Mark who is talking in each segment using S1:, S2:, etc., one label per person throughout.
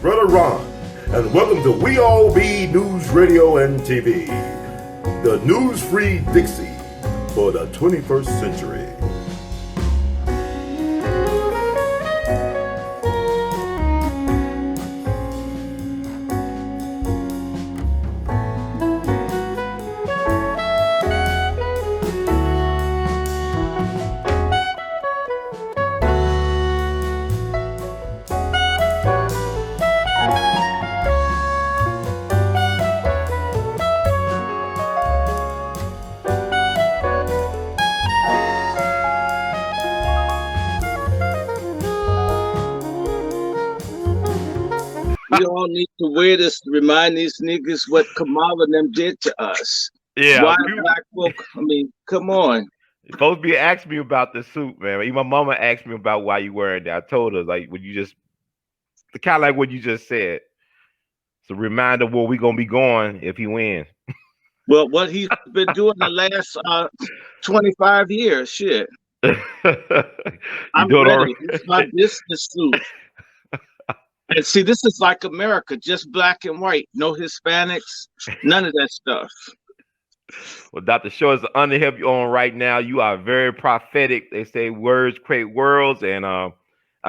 S1: Brother Ron, and welcome to We All Be News Radio and TV, the news-free Dixie for the 21st century.
S2: We all need to wear this to remind these niggas what Kamala and them did to us.
S3: Yeah.
S2: Why black folk? I mean, come on.
S3: Supposed to be asking me about the suit, man. Even my mama asked me about why you wearing that. I told her, like, would you just kind of like what you just said. It's a reminder where we gonna be going if he wins.
S2: Well, what he's been doing the last 25 years, shit. I'm
S3: doing all
S2: ready.
S3: right?
S2: It's my business suit. And see, this is like America, just black and white, no Hispanics, none of that stuff.
S3: Well, Dr. Shaw is the underhelp you on right now. You are very prophetic. They say words create worlds, and I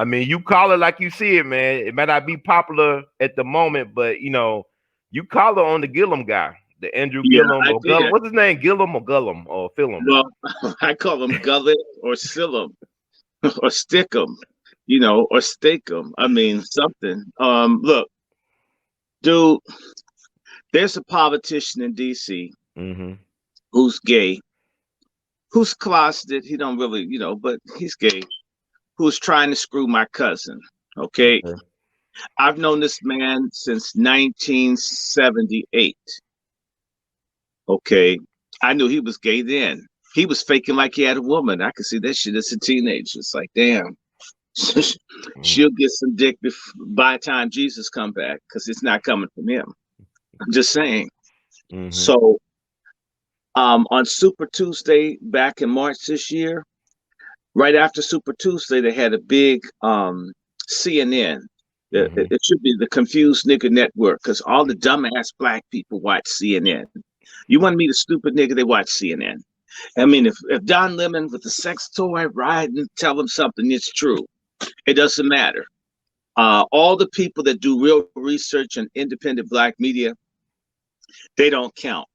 S3: mean, you call it like you see it, man. It might not be popular at the moment, but you know, you call it on the Gillum guy, the Andrew Gillum or Gillum. What's his name? Gillum or Gullum or Philum?
S2: Well, I call him Gullet or Sillum or Stickum, you know, or Steakum. I mean, something. Look, dude, there's a politician in DC who's gay, who's closeted. He don't really, you know, but he's gay, who's trying to screw my cousin. Okay. I've known this man since 1978. Okay. I knew he was gay then. He was faking like he had a woman. I could see that shit as a teenager. It's like, damn, she'll get some dick by the time Jesus come back, because it's not coming from him. I'm just saying. So on Super Tuesday back in March this year, right after Super Tuesday, they had a big CNN. It should be the Confused Nigger Network, because all the dumbass black people watch CNN. You want to meet a stupid nigga, they watch CNN. I mean, if Don Lemon with the sex toy riding, tell him something, it's true. It doesn't matter. All the people that do real research and independent black media, they don't count.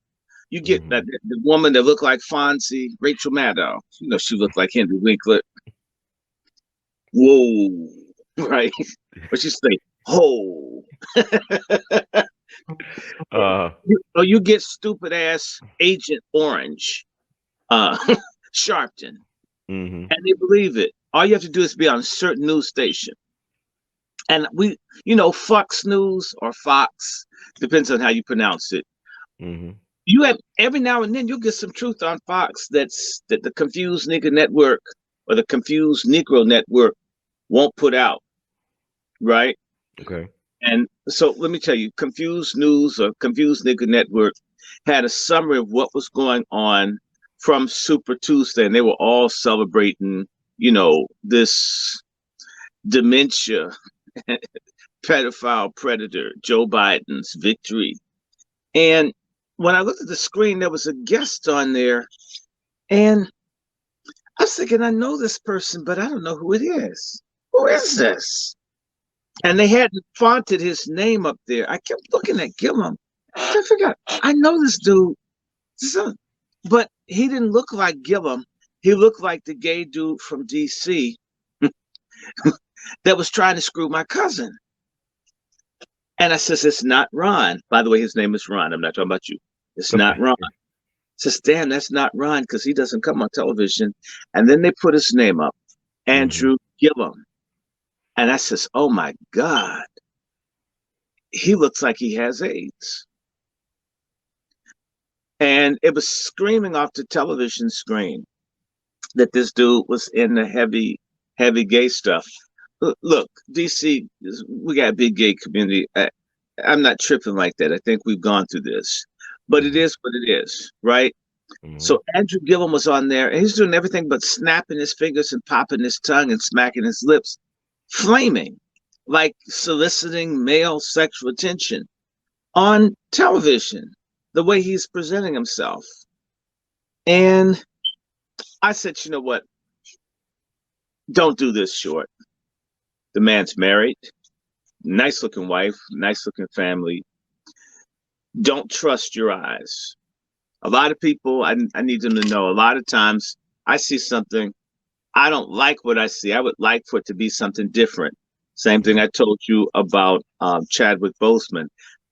S2: You get that the woman that looked like Fonzie, Rachel Maddow. You know, she looked like Henry Winkler. Whoa, right? But she say, "Ho." You get stupid ass Agent Orange, Sharpton, and they believe it. All you have to do is be on a certain news station. And we, you know, Fox News or Fox, depends on how you pronounce it. You have every now and then you'll get some truth on Fox that the Confused Nigger Network or the Confused Negro Network won't put out. Right?
S3: Okay.
S2: And so let me tell you, Confused News or Confused Nigger Network had a summary of what was going on from Super Tuesday, and they were all celebrating, you know, this dementia pedophile predator, Joe Biden's victory. And when I looked at the screen, there was a guest on there, and I was thinking, I know this person, but I don't know who it is. Who is this? And they hadn't fonted his name up there. I kept looking at Gillum. I forgot. I know this dude, but he didn't look like Gillum. He looked like the gay dude from DC that was trying to screw my cousin. And I says, it's not Ron. By the way, his name is Ron. I'm not talking about you. It's not Ron. I says, damn, that's not Ron, because he doesn't come on television. And then they put his name up, Andrew Gillum. And I says, oh my God, he looks like he has AIDS. And it was screaming off the television screen that this dude was in the heavy gay stuff. Look, DC, we got a big gay community. I'm not tripping like that. I think we've gone through this, but it is what it is, right? So Andrew Gillum was on there, and he's doing everything but snapping his fingers and popping his tongue and smacking his lips, flaming. like soliciting male sexual attention on television, the way he's presenting himself. And I said, you know what? Don't do this short. The man's married, nice looking wife, nice looking family. Don't trust your eyes. A lot of people, I need them to know, a lot of times I see something, I don't like what I see. I would like for it to be something different. Same thing I told you about Chadwick Boseman.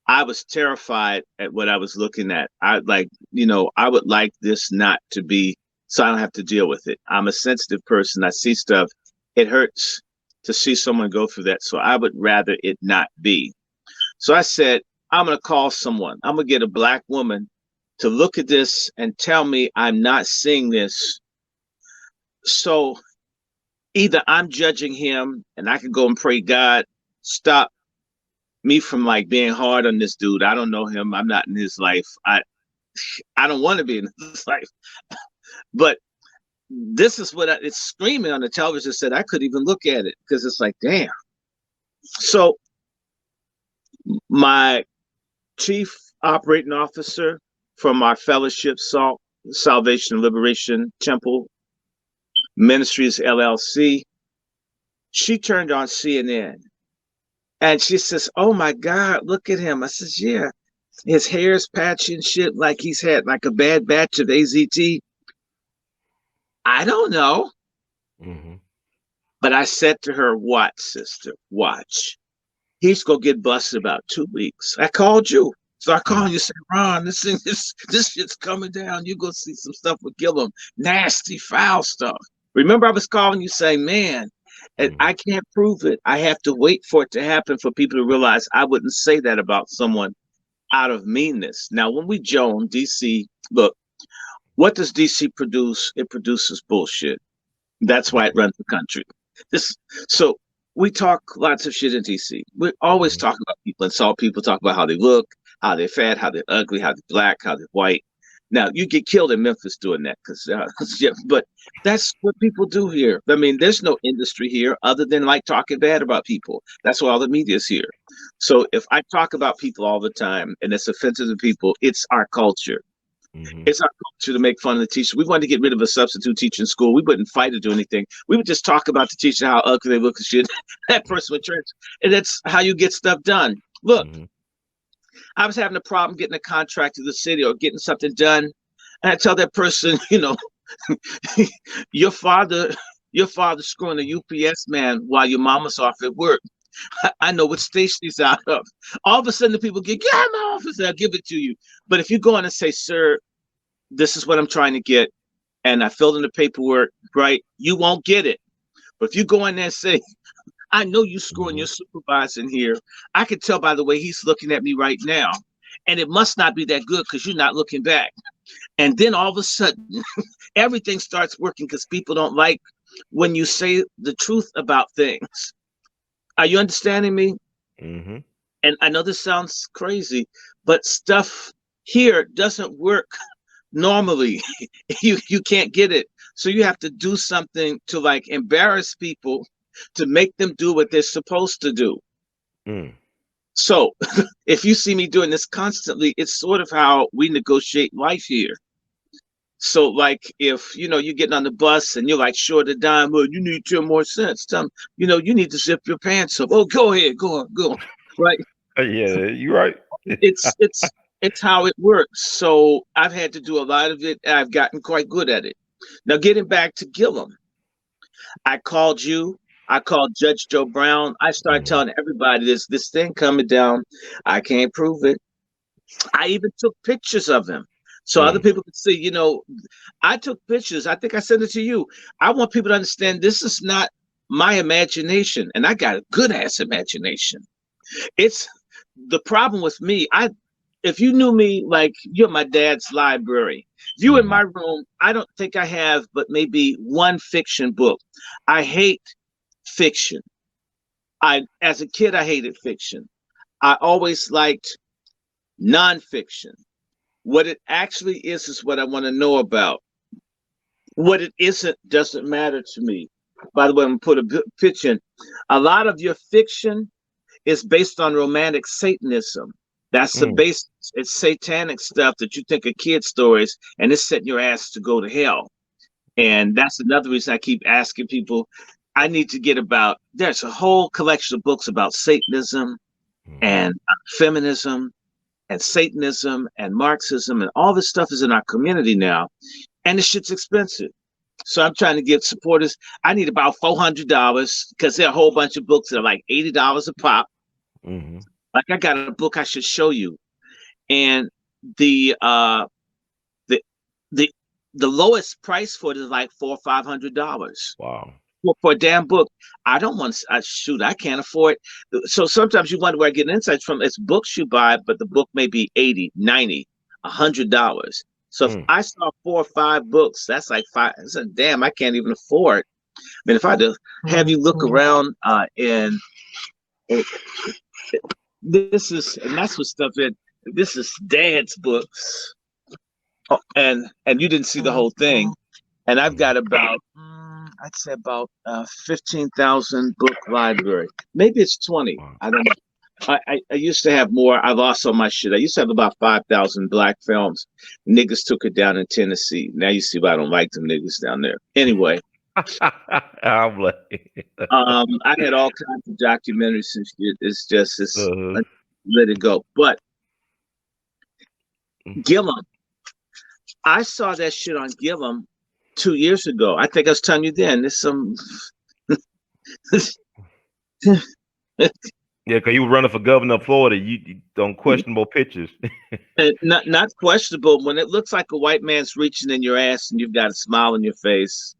S2: I was terrified at what I was looking at. I like, I would like this not to be, so I don't have to deal with it. I'm a sensitive person. I see stuff. It hurts to see someone go through that. So I would rather it not be. So I said, I'm going to call someone. I'm going to get a black woman to look at this and tell me I'm not seeing this. So either I'm judging him and I can go and pray, God, stop me from like being hard on this dude. I don't know him. I'm not in his life. I don't want to be in his life. But this is what it's screaming on the television. Said I couldn't even look at it because it's like, damn. So my chief operating officer from our fellowship, Salvation and Liberation Temple Ministries LLC, she turned on CNN and she says, "Oh my God, look at him." I says, "Yeah, his hair's patchy and shit, like he's had like a bad batch of AZT." I don't know. Mm-hmm. But I said to her, "Watch, sister, watch. He's gonna get busted about 2 weeks." I called you. So I call you, say, "Ron, this shit's coming down. You go see some stuff with Gillum, nasty, foul stuff." Remember, I was calling you saying, "Man, I can't prove it. I have to wait for it to happen for people to realize I wouldn't say that about someone out of meanness." Now, when we join DC, look, what does DC produce? It produces bullshit. That's why it runs the country. So we talk lots of shit in DC. We always talk about people, insult people, talk about how they look, how they're fat, how they're ugly, how they're black, how they're white. Now, you get killed in Memphis doing that, but that's what people do here. I mean, there's no industry here other than like talking bad about people. That's why all the media's here. So if I talk about people all the time and it's offensive to people, it's our culture. It's our culture to make fun of the teacher. We wanted to get rid of a substitute teacher in school. We wouldn't fight or do anything. We would just talk about the teacher, how ugly they look and shit. That person would church. And that's how you get stuff done. Look, I was having a problem getting a contract to the city or getting something done. And I tell that person, your father's screwing a UPS man while your mama's off at work. I know what station he's out of. All of a sudden, the people get out of my office and I'll give it to you. But if you go in and say, "Sir, this is what I'm trying to get, and I filled in the paperwork," right, you won't get it. But if you go in there and say, "I know you screwing your supervisor in here. I can tell by the way he's looking at me right now. And it must not be that good because you're not looking back." And then all of a sudden, everything starts working because people don't like when you say the truth about things. Are you understanding me? Mm-hmm. And I know this sounds crazy, but stuff here doesn't work normally. You can't get it. So you have to do something to like embarrass people to make them do what they're supposed to do. So if you see me doing this constantly, it's sort of how we negotiate life here. So like if, you're getting on the bus and you're like short a dime, "Well, you need 10 more cents. You need to zip your pants up." "Oh, go ahead, go on. Right.
S3: Yeah, you're right.
S2: It's how it works. So I've had to do a lot of it. And I've gotten quite good at it. Now, getting back to Gillum, I called you. I called Judge Joe Brown. I started telling everybody this thing coming down. I can't prove it. I even took pictures of him so other people could see, I took pictures. I think I sent it to you. I want people to understand this is not my imagination. And I got a good ass imagination. It's the problem with me. If you knew me, like you're my dad's library. If you in my room, I don't think I have but maybe one fiction book. I hate fiction. As a kid, I hated fiction. I always liked nonfiction. What it actually is what I want to know about. What it isn't doesn't matter to me. By the way, I'm gonna put a good pitch in. A lot of your fiction is based on romantic Satanism. That's the base. It's satanic stuff that you think are kid stories, and it's setting your ass to go to hell. And that's another reason I keep asking people. I need to get about. There's a whole collection of books about Satanism and feminism and Satanism and Marxism, and all this stuff is in our community now, and the shit's expensive. So I'm trying to get supporters. I need about $400 because there are a whole bunch of books that are like $80 a pop. Like I got a book I should show you, and the lowest price for it is like $400 or $500.
S3: Wow.
S2: For a damn book. I don't want to shoot. I can't afford it. So sometimes you wonder where I get insights from. It's books you buy, but the book may be $80, $90, $100. So if I saw 4 or 5 books, that's like five. I said, damn, I can't even afford. I mean, if I had to have you look around and this is, and that's what stuff in. This is Dad's books, and you didn't see the whole thing. And I've got about, I'd say about 15,000 book library. Maybe it's 20. I don't know. I used to have more. I lost all my shit. I used to have about 5,000 black films. Niggas took it down in Tennessee. Now you see why I don't like them niggas down there. Anyway, I had all kinds of documentaries and shit. It's just, let it go. But Gillum, I saw that shit on Gillum 2 years ago. I think I was telling you then. There's some.
S3: Yeah, because you were running for governor of Florida. You don't questionable pictures.
S2: not questionable. When it looks like a white man's reaching in your ass and you've got a smile on your face,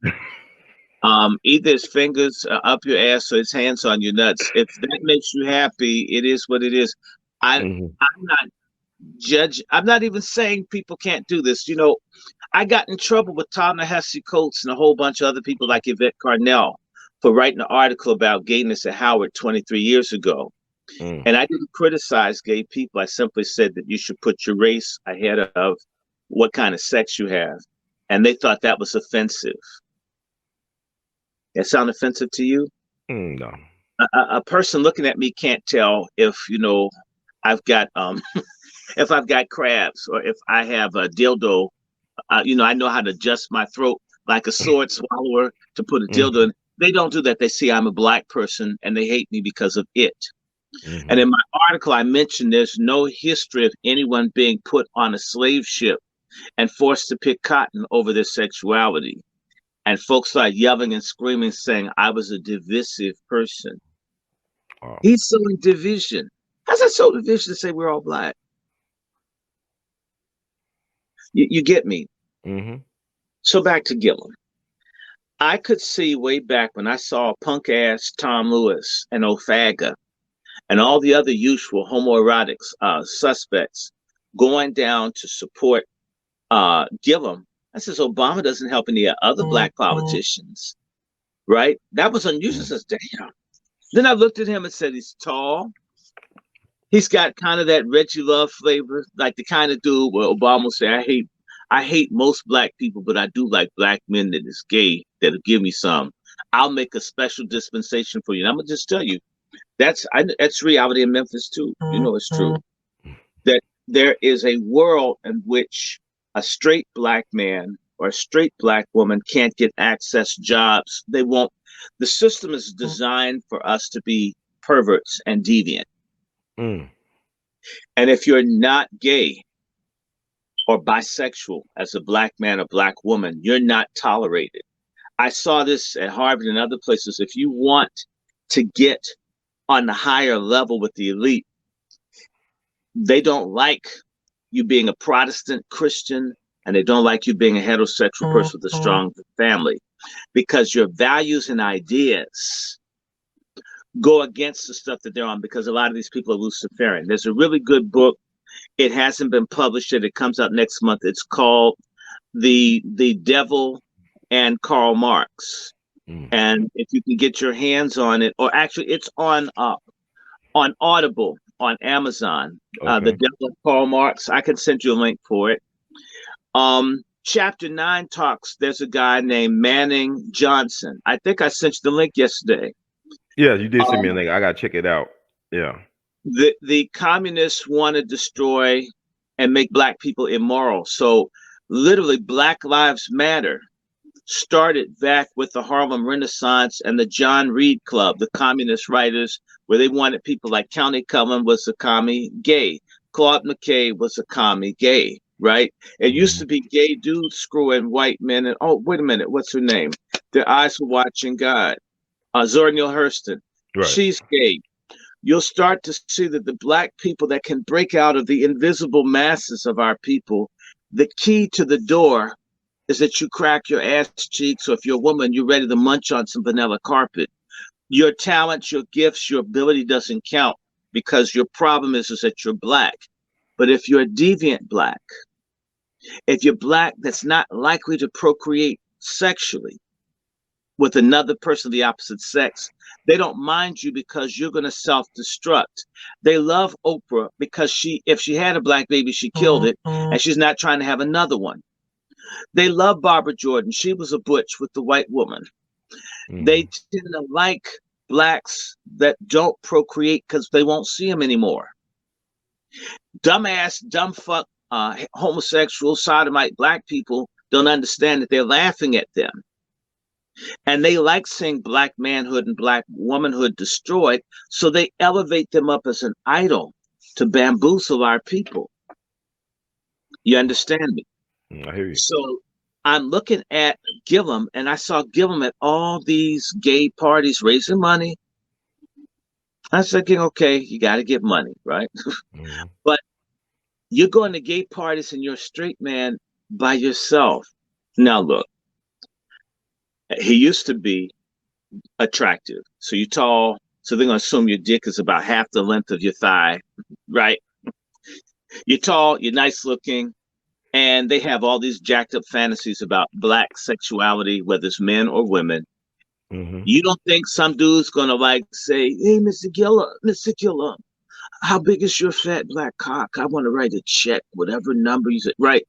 S2: either his fingers up your ass or his hands on your nuts. If that makes you happy, it is what it is. I'm not judge. I'm not even saying people can't do this. You know, I got in trouble with Ta-Nehisi Coates and a whole bunch of other people like Yvette Carnell for writing an article about gayness at Howard 23 years ago. And I didn't criticize gay people. I simply said that you should put your race ahead of what kind of sex you have. And they thought that was offensive. That sound offensive to you?
S3: No.
S2: A person looking at me can't tell if, you know, I've got if I've got crabs or if I have a dildo. You know, I know how to adjust my throat like a sword swallower to put a dildo in. They don't do that. They see I'm a black person and they hate me because of it. And in my article, I mentioned there's no history of anyone being put on a slave ship and forced to pick cotton over their sexuality. And folks started yelling and screaming, saying I was a divisive person. He's sowing division. How's that so division to say we're all black? You get me? So back to Gillum. I could see way back when I saw punk ass Tom Lewis and Ofaga and all the other usual homoerotic suspects going down to support Gillum. I says Obama doesn't help any other black politicians, right? That was unusual. I says, damn. Then I looked at him and said, he's tall. He's got kind of that Reggie Love flavor, like the kind of dude where Obama will say, I hate most black people, but I do like black men that is gay that'll give me some. I'll make a special dispensation for you. And I'm gonna just tell you, that's reality in Memphis too. You know, it's true that there is a world in which a straight black man or a straight black woman can't get access jobs. They won't. The system is designed for us to be perverts and deviant. And if you're not gay or bisexual as a black man or black woman, you're not tolerated. I saw this at Harvard and other places. If you want to get on the higher level with the elite, they don't like you being a Protestant Christian, and they don't like you being a heterosexual person with a strong family, because your values and ideas go against the stuff that they're on, because a lot of these people are Luciferian. There's a really good book. It hasn't been published yet. It comes out next month. It's called The Devil and Karl Marx. And if you can get your hands on it, or actually it's on Audible, on Amazon, The Devil and Karl Marx. I can send you a link for it. Chapter 9 talks, there's a guy named Manning Johnson. I think I sent you the link yesterday.
S3: Yeah, you did send me a link. I gotta check it out. Yeah.
S2: The communists want to destroy and make black people immoral. So literally Black Lives Matter started back with the Harlem Renaissance and the John Reed Club, the communist writers, where they wanted people like County Cullen was a commie gay. Claude McKay was a commie gay, right? It used to be gay dudes screwing white men. And oh, wait a minute, what's her name? Their eyes were watching God. Zora Neale Hurston.
S3: Right.
S2: She's gay. You'll start to see that the black people that can break out of the invisible masses of our people, the key to the door is that you crack your ass cheeks, or if you're a woman, you're ready to munch on some vanilla carpet. Your talents, your gifts, your ability doesn't count because your problem is that you're black. But if you're a deviant black, if you're black that's not likely to procreate sexually with another person of the opposite sex, they don't mind you because you're going to self-destruct. They love Oprah because if she had a black baby, she killed it, and she's not trying to have another one. They love Barbara Jordan. She was a butch with the white woman. They tend to like blacks that don't procreate because they won't see them anymore. Dumbass, dumb fuck, homosexual, sodomite black people don't understand that they're laughing at them. And they like seeing black manhood and black womanhood destroyed, so they elevate them up as an idol to bamboozle our people. You understand me?
S3: I hear you.
S2: So I'm looking at Gillum, and I saw Gillum at all these gay parties raising money. I was thinking, okay, you got to get money, right? But you're going to gay parties and you're a straight man by yourself. Now, look, he used to be attractive. So you're tall, so they're going to assume your dick is about half the length of your thigh, right? You're tall, you're nice looking. And they have all these jacked up fantasies about black sexuality, whether it's men or women. You don't think some dude's gonna like say, "Hey, Mr. Gillum, how big is your fat black cock? I want to write a check, whatever number you said." Right?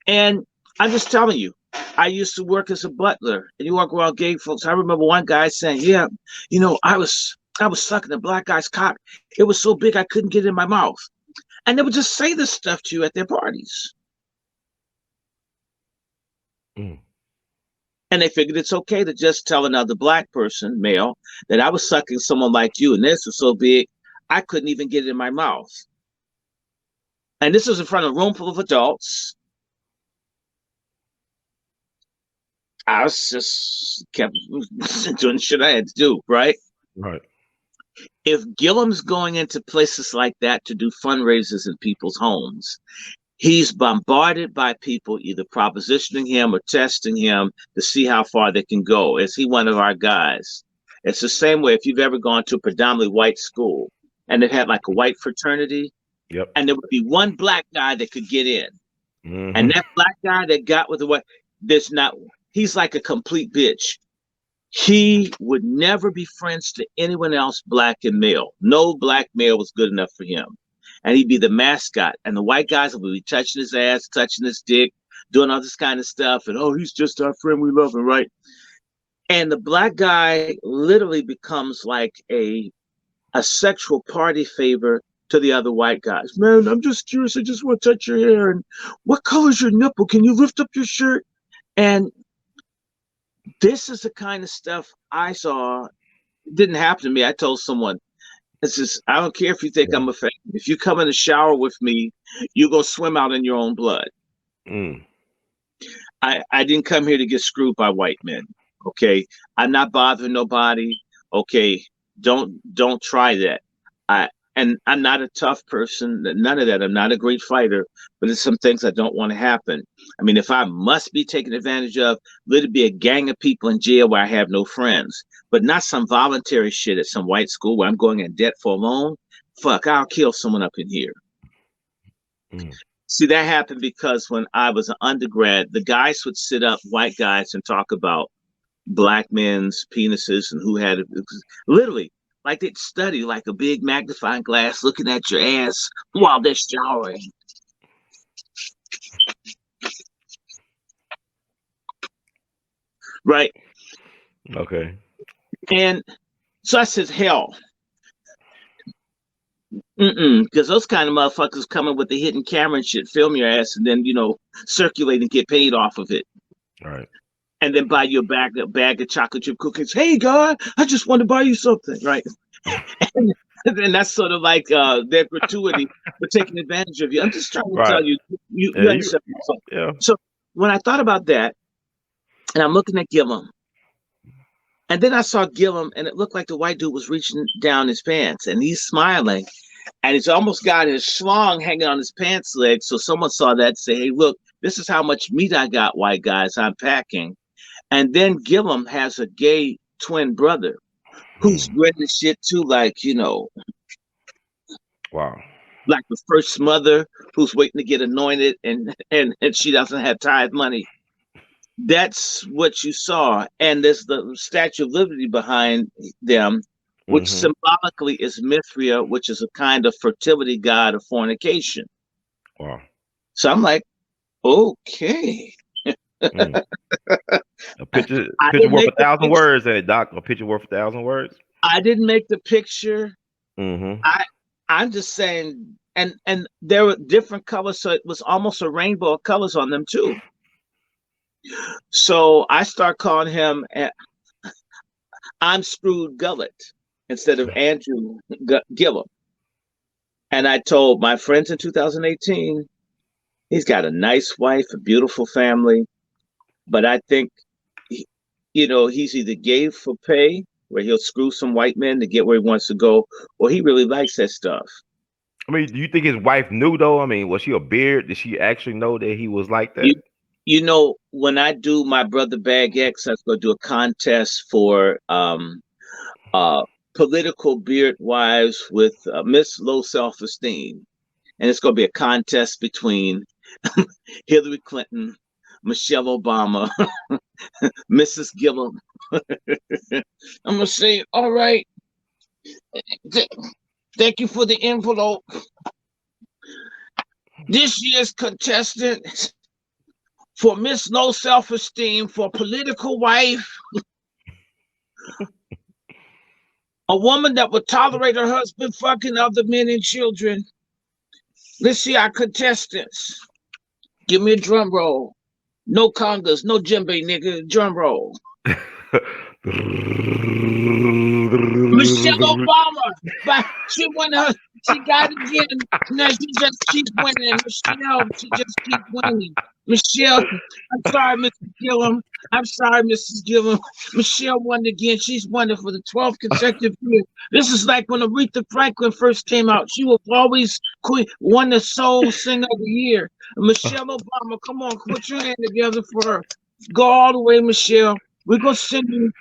S2: And I'm just telling you, I used to work as a butler, and you walk around gay folks. I remember one guy saying, "Yeah, you know, I was sucking a black guy's cock. It was so big I couldn't get it in my mouth." And they would just say this stuff to you at their parties. And they figured it's okay to just tell another black person, male, that I was sucking someone like you, and this was so big, I couldn't even get it in my mouth. And this was in front of a room full of adults. I was just kept doing shit I had to do, right?
S3: Right.
S2: If Gillum's going into places like that to do fundraisers in people's homes, he's bombarded by people either propositioning him or testing him to see how far they can go. Is he one of our guys? It's the same way if you've ever gone to a predominantly white school and it had like a white fraternity, and there would be one black guy that could get in. And that black guy that got with the white, he's like a complete bitch. He would never be friends to anyone else, black and male. No black male was good enough for him. And he'd be the mascot, and the white guys would be touching his ass, touching his dick, doing all this kind of stuff. And oh, he's just our friend, we love him, right? And the black guy literally becomes like a sexual party favor to the other white guys. Man, I'm just curious. I just want to touch your hair. And what color's your nipple? Can you lift up your shirt? And this is the kind of stuff I saw. It didn't happen to me. I told someone, it's just, I don't care if you think I'm a fan. If you come in the shower with me, you go swim out in your own blood. I didn't come here to get screwed by white men. Okay. I'm not bothering nobody. Okay. Don't try that. And I'm not a tough person. None of that. I'm not a great fighter, but there's some things I don't want to happen. I mean, if I must be taken advantage of, let it be a gang of people in jail where I have no friends, but not some voluntary shit at some white school where I'm going in debt for a loan. Fuck, I'll kill someone up in here. See, that happened because when I was an undergrad, the guys would sit up, white guys, and talk about black men's penises and who had it. Literally, like they'd study like a big magnifying glass looking at your ass while they're showering. right?
S3: Okay.
S2: And so I said, hell, because those kind of motherfuckers coming with the hidden camera and shit, film your ass, and then circulate and get paid off of it,
S3: All right.
S2: and then buy you a bag of chocolate chip cookies. Hey, God, I just want to buy you something, right? And then that's sort of like their gratuity for taking advantage of you. I'm just trying to tell
S3: Right.
S2: you, you
S3: Yeah.
S2: understand.
S3: Yeah.
S2: So when I thought about that, and I'm looking at Gillum, and then I saw Gillum, and it looked like the white dude was reaching down his pants, and he's smiling, and he's almost got his schlong hanging on his pants leg. So someone saw that and say, hey, look, this is how much meat I got, white guys, I'm packing. And then Gillum has a gay twin brother who's grinning shit too, like,
S3: Wow.
S2: like the first mother who's waiting to get anointed and she doesn't have tithe money. That's what you saw. And there's the Statue of Liberty behind them, which symbolically is Mithria, which is a kind of fertility god of fornication.
S3: Wow.
S2: So I'm like, okay.
S3: A picture
S2: I didn't
S3: worth
S2: make the
S3: 1,000
S2: picture.
S3: words, ain't it, Doc? A picture worth 1,000 words.
S2: I didn't make the picture.
S3: Mm-hmm.
S2: I'm just saying, and there were different colors, so it was almost a rainbow of colors on them too. So I start calling him I'm Screwed Gullet instead of Andrew Gillum. And I told my friends in 2018, he's got a nice wife, a beautiful family, but I think, he's either gay for pay, where he'll screw some white men to get where he wants to go, or he really likes that stuff.
S3: I mean, do you think his wife knew though? I mean, was she a beard? Did she actually know that he was like that?
S2: When I do my Brother Bag X, I was going to do a contest for political beard wives with Miss Low Self-Esteem. And it's going to be a contest between Hillary Clinton, Michelle Obama, Mrs. Gillum. I'm going to say, all right, thank you for the envelope. This year's contestant for Miss Low Self-Esteem for political wife, a woman that would tolerate her husband fucking other men and children. Let's see our contestants. Give me a drum roll. No congas, no djembe, nigga. Drum roll. Michelle Obama, but she won her. She got it again. Now she just keeps winning. Michelle, she just keeps winning. Michelle, I'm sorry, Mrs. Gillum. I'm sorry, Mrs. Gillum. Michelle won again. She's won it for the 12th consecutive year. This is like when Aretha Franklin first came out. She was always queen, won the soul singer of the year. Michelle Obama, come on, put your hand together for her. Go all the way, Michelle. We're gonna send you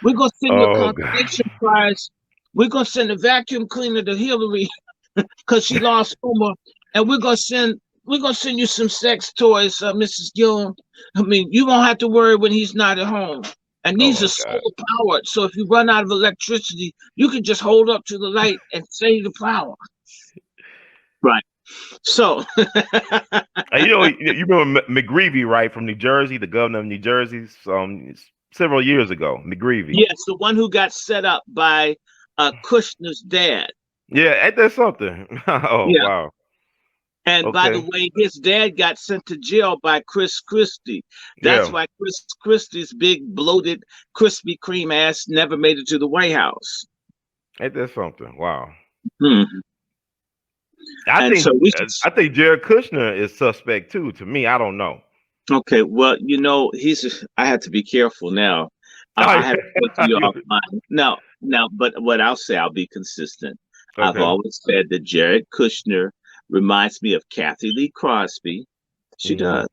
S2: a consolation prize. We're gonna send a vacuum cleaner to Hillary because she lost Uma, and we're gonna send you some sex toys, Mrs. Gillum. I mean, you won't have to worry when he's not at home. And these are solar powered, so if you run out of electricity, you can just hold up to the light and save the power. Right. So,
S3: you remember McGreevy, right, from New Jersey, the governor of New Jersey, several years ago. McGreevy.
S2: Yes, the one who got set up by Kushner's dad.
S3: Yeah, ain't that something?
S2: Yeah.
S3: Wow.
S2: And by the way, his dad got sent to jail by Chris Christie. That's why Chris Christie's big, bloated, Krispy Kreme ass never made it to the White House.
S3: Ain't that something? Wow.
S2: Mm-hmm.
S3: I think Jared Kushner is suspect too. To me, I don't know.
S2: Okay, well, I have to be careful now. I have to put you off mine. No, but what I'll say, I'll be consistent. Okay. I've always said that Jared Kushner reminds me of Kathy Lee Crosby. She does.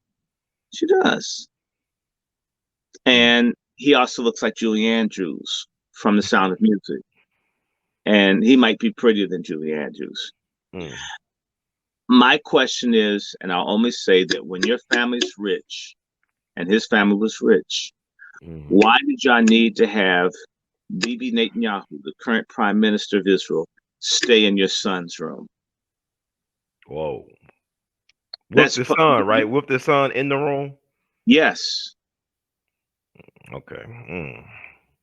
S2: She does. And he also looks like Julie Andrews from The Sound of Music. And he might be prettier than Julie Andrews. My question is, and I'll only say that when your family's rich, and his family was rich, why did y'all need to have Bibi Netanyahu, the current prime minister of Israel, stay in your son's room?
S3: Whoa. With the son, right? With the son in the room?
S2: Yes.
S3: Okay.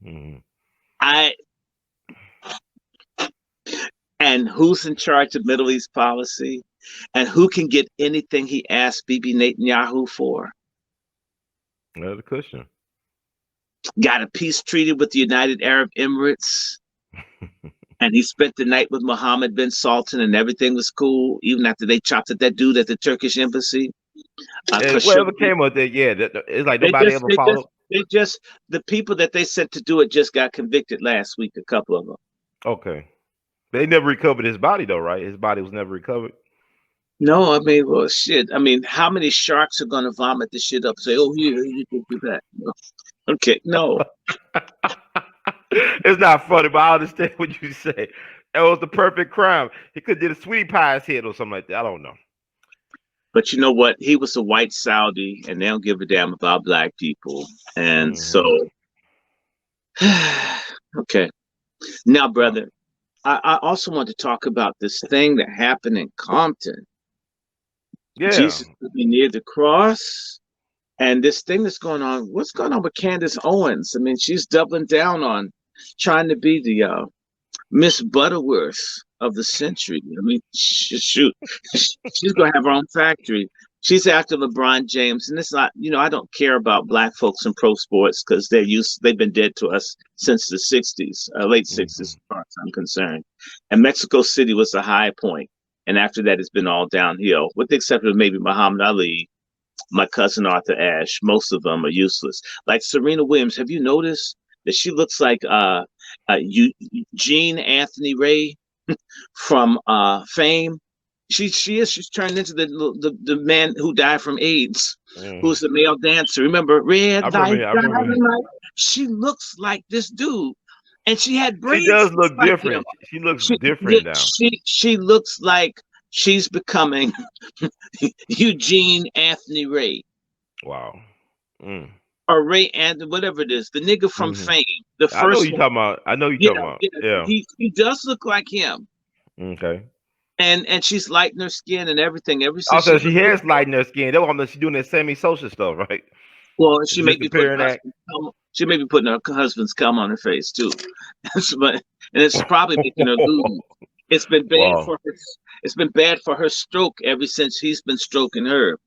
S3: Mm.
S2: I and who's in charge of Middle East policy, and who can get anything he asks Bibi Netanyahu for?
S3: Another question.
S2: Got a peace treaty with the United Arab Emirates, and he spent the night with Mohammed bin Sultan, and everything was cool, even after they chopped at that dude at the Turkish embassy.
S3: Whatever came with it, yeah. It's like
S2: They
S3: nobody
S2: just,
S3: ever
S2: they just,
S3: followed.
S2: they just, the people that they sent to do it just got convicted last week. A couple of them.
S3: Okay. They never recovered his body though, right? His body was never recovered.
S2: No, I mean, well, shit. I mean, how many sharks are gonna vomit this shit up? And say, oh, here, you can do that. No. Okay, no.
S3: It's not funny, but I understand what you say. That was the perfect crime. He could did a sweetie pie's head or something like that. I don't know.
S2: But you know what? He was a white Saudi, and they don't give a damn about black people. And so, okay. Now, brother, I also want to talk about this thing that happened in Compton.
S3: Yeah.
S2: Jesus could be near the cross. And this thing that's going on, what's going on with Candace Owens? I mean, she's doubling down on trying to be the Miss Butterworth of the century. I mean, shoot, she's going to have her own factory. She's after LeBron James, and it's not, I don't care about black folks in pro sports because they've been dead to us since the 60s, late 60s, as far as I'm concerned. And Mexico City was the high point, and after that, it's been all downhill, with the exception of maybe Muhammad Ali, my cousin Arthur Ashe. Most of them are useless. Like Serena Williams, have you noticed that she looks like Eugene Anthony Ray from Fame? She's turned into the man who died from AIDS, who's the male dancer. Remember Red Light? She looks like this dude, and she had braids.
S3: She does look different. She looks different now.
S2: She looks like she's becoming Eugene Anthony Ray.
S3: Wow.
S2: Or Ray and whatever it is, the nigga from Fame. The first
S3: I know you're talking about. I know you're talking about. Yeah.
S2: He does look like him.
S3: Okay.
S2: And she's lighting her skin and everything.
S3: Also, she has lighting her skin. That's why she's doing that semi-social stuff, right?
S2: Well, she may be putting her husband's cum on her face too, and it's probably making her lose. It's been bad for her. It's been bad for her stroke ever since he's been stroking her.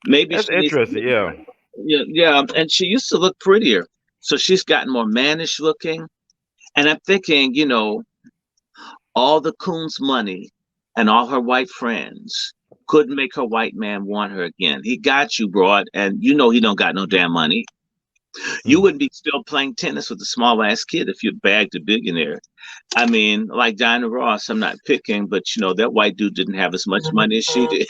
S2: Maybe
S3: that's interesting.
S2: Yeah, and she used to look prettier, so she's gotten more mannish looking. And I'm thinking, all the coon's money and all her white friends couldn't make her white man want her again. He got you, broad, and he don't got no damn money. You wouldn't be still playing tennis with a small ass kid if you bagged a billionaire. I mean, like Diana Ross, I'm not picking, but that white dude didn't have as much money as she did.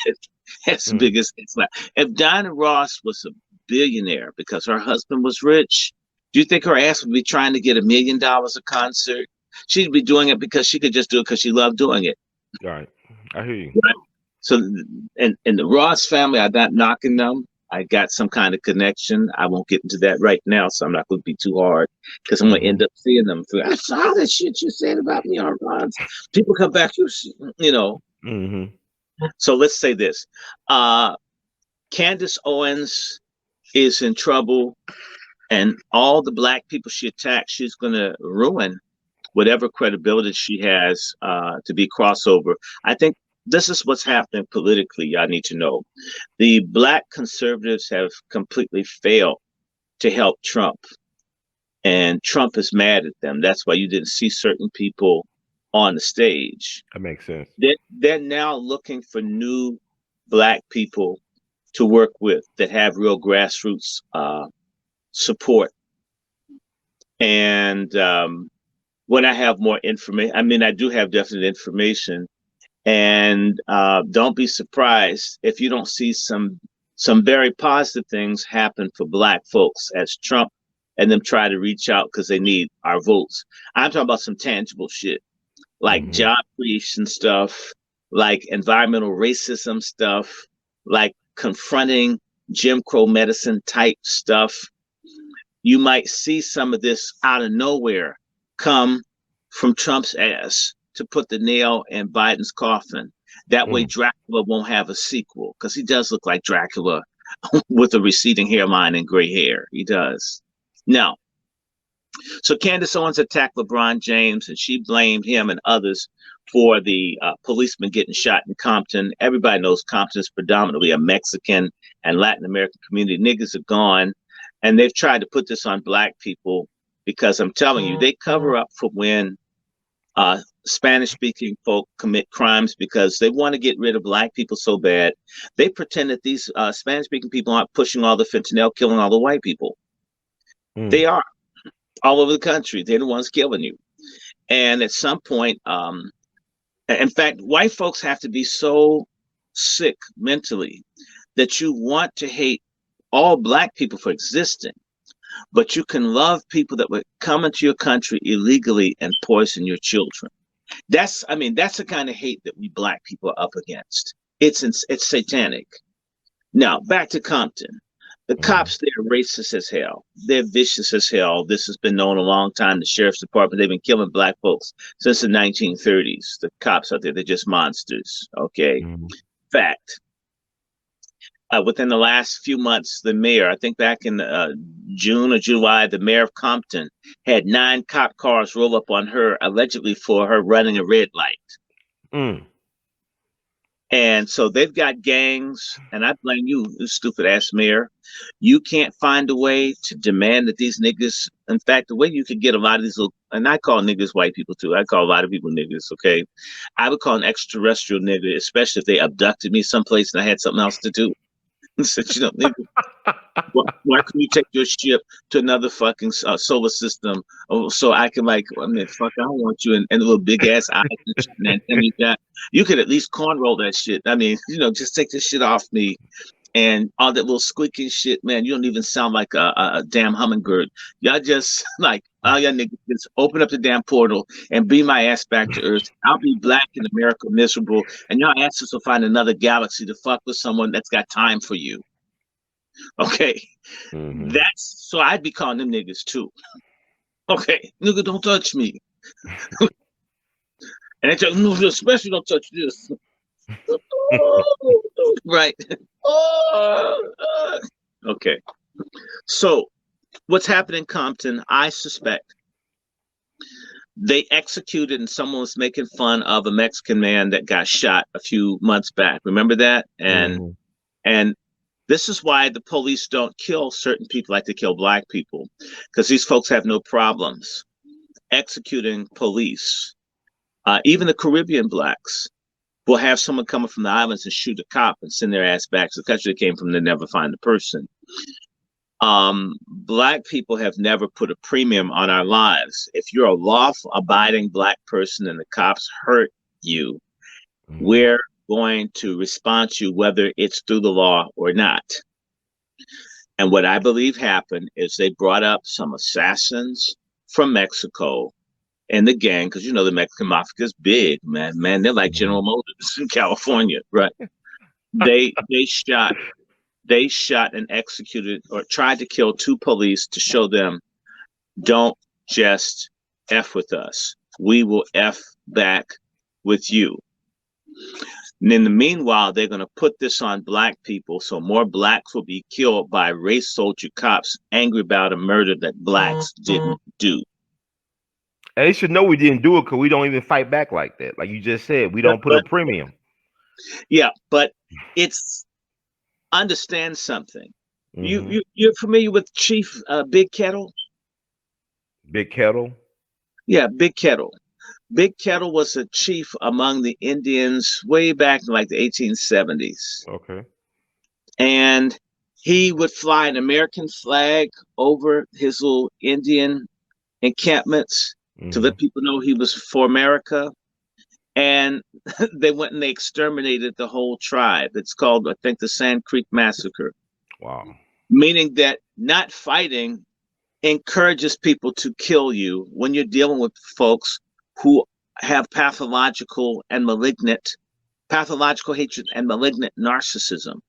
S2: As big as it's like. If Diana Ross was a billionaire because her husband was rich, do you think her ass would be trying to get $1 million a concert? She'd be doing it because she could just do it because she loved doing it.
S3: Right. I hear you.
S2: Right? So, in the Ross family, I'm not knocking them. I got some kind of connection. I won't get into that right now, so I'm not going to be too hard because I'm going to end up seeing them. I saw that shit you said about me on Ross. People come back, So let's say this. Candace Owens is in trouble, and all the black people she attacked, she's going to ruin whatever credibility she has to be crossover. I think this is what's happening politically. Y'all need to know. The black conservatives have completely failed to help Trump, and Trump is mad at them. That's why you didn't see certain people on the stage.
S3: That makes sense.
S2: They're now looking for new black people to work with that have real grassroots support. And when I have more information, I mean, I do have definite information. And don't be surprised if you don't see some very positive things happen for black folks as Trump and them try to reach out because they need our votes. I'm talking about some tangible shit, like job creation stuff, like environmental racism stuff, like confronting Jim Crow medicine type stuff. You might see some of this out of nowhere come from Trump's ass to put the nail in Biden's coffin. That way Dracula won't have a sequel, because he does look like Dracula with a receding hairline and gray hair. He does. Now, So Candace Owens attacked LeBron James, and she blamed him and others for the policeman getting shot in Compton. Everybody knows Compton is predominantly a Mexican and Latin American community. Niggas are gone, and they've tried to put this on black people because I'm telling you, they cover up for when Spanish-speaking folk commit crimes because they want to get rid of black people so bad. They pretend that these Spanish-speaking people aren't pushing all the fentanyl, killing all the white people. They are all over the country. They're the ones killing you. And at some point, in fact, white folks have to be so sick mentally that you want to hate all black people for existing, but you can love people that would come into your country illegally and poison your children. That's the kind of hate that we black people are up against. It's satanic. Now, back to Compton. The cops, they're racist as hell. They're vicious as hell. This has been known a long time. The sheriff's department, they've been killing black folks since the 1930s. The cops out there, they're just monsters. Okay. Fact. Within the last few months, the mayor, I think back in June or July, the mayor of Compton had 9 cop cars roll up on her, allegedly for her running a red light. And so they've got gangs, and I blame you, stupid ass mayor. You can't find a way to demand that these niggas, in fact, the way you could get a lot of these little, and I call niggas white people too. I call a lot of people niggas, okay? I would call an extraterrestrial nigga, especially if they abducted me someplace and I had something else to do. So, you know, nigga, why couldn't you take your ship to another fucking solar system so I can fuck, I don't want you in a little big ass eyes and you got, you could at least cornroll that shit. Just take this shit off me. And all that little squeaking shit, man, you don't even sound like a damn hummingbird. Y'all just all y'all niggas just open up the damn portal and beam my ass back to Earth. I'll be black in America, miserable, and y'all asses will find another galaxy to fuck with someone that's got time for you. Okay, that's so I'd be calling them niggas too. Okay, nigga, don't touch me. And they tell no, especially don't touch this. Right. Okay. So what's happened in Compton, I suspect they executed and someone was making fun of a Mexican man that got shot a few months back. Remember that? And this is why the police don't kill certain people like they kill black people, because these folks have no problems executing police. Even the Caribbean blacks will have someone coming from the islands and shoot a cop and send their ass back to the country they came from. They never find the person. Black people have never put a premium on our lives. If you're a law-abiding black person and the cops hurt you, we're going to respond to you whether it's through the law or not. And what I believe happened is they brought up some assassins from Mexico and the gang, because the Mexican mafia is big, man. They're like General Motors in California, right? They shot and executed or tried to kill 2 police to show them, don't just F with us. We will F back with you. And in the meanwhile, they're going to put this on black people, so more blacks will be killed by race soldier cops angry about a murder that blacks didn't do.
S3: And they should know we didn't do it because we don't even fight back like that. Like you just said, we don't put a premium.
S2: Yeah, but it's understand something. You're familiar with Chief Big Kettle?
S3: Big Kettle?
S2: Yeah, Big Kettle. Big Kettle was a chief among the Indians way back in like the 1870s.
S3: Okay.
S2: And he would fly an American flag over his little Indian encampments to let people know he was for America. And they went and they exterminated the whole tribe. It's called, I think, the Sand Creek Massacre.
S3: Wow. Meaning
S2: that not fighting encourages people to kill you when you're dealing with folks who have pathological hatred and malignant narcissism.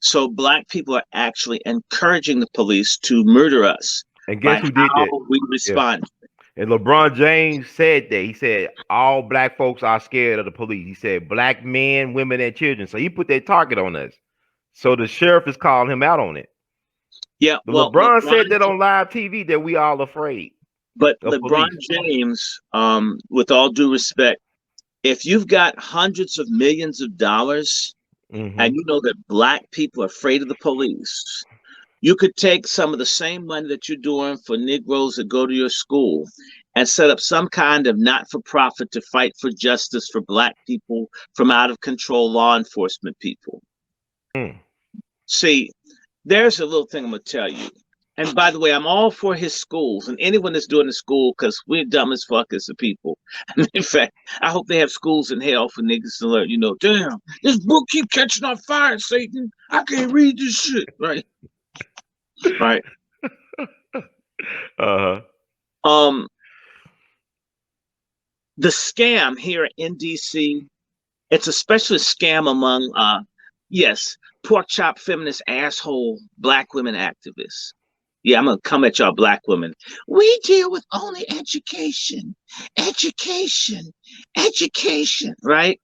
S2: So black people are actually encouraging the police to murder us.
S3: And guess who did that?
S2: We respond.
S3: Yeah. And LeBron James said that. He said all black folks are scared of the police. He said black men, women, and children. So he put that target on us. So the sheriff is calling him out on it.
S2: Yeah,
S3: The
S2: well,
S3: LeBron said that on live TV that we all afraid
S2: but
S3: of
S2: LeBron
S3: police.
S2: James, with all due respect, if you've got hundreds of millions of dollars and you know that black people are afraid of the police, you could take some of the same money that you're doing for Negroes that go to your school and set up some kind of not-for-profit to fight for justice for black people from out of control law enforcement people.
S3: Mm.
S2: See, there's a little thing I'm gonna tell you. And by the way, I'm all for his schools and anyone that's doing the school because we're dumb as fuck as the people. In fact, I hope they have schools in hell for niggas to learn, damn, this book keep catching on fire, Satan. I can't read this shit. Right. Right.
S3: Uh-huh.
S2: The scam here in DC, it's especially a scam among yes, pork chop feminist asshole black women activists. Yeah, I'm gonna come at y'all black women. We deal with only education, education, education, right?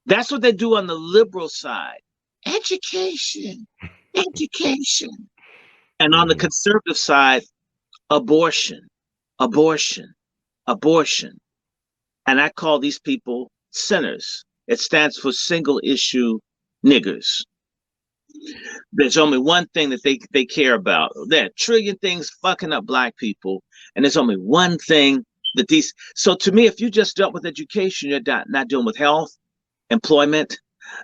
S2: That's what they do on the liberal side. Education, education. And on the conservative side, abortion, abortion, abortion. And I call these people sinners. It stands for single issue niggers. There's only one thing that they care about. There are a trillion things fucking up black people, and there's only one thing that these. So to me, if you just dealt with education, you're not dealing with health, employment,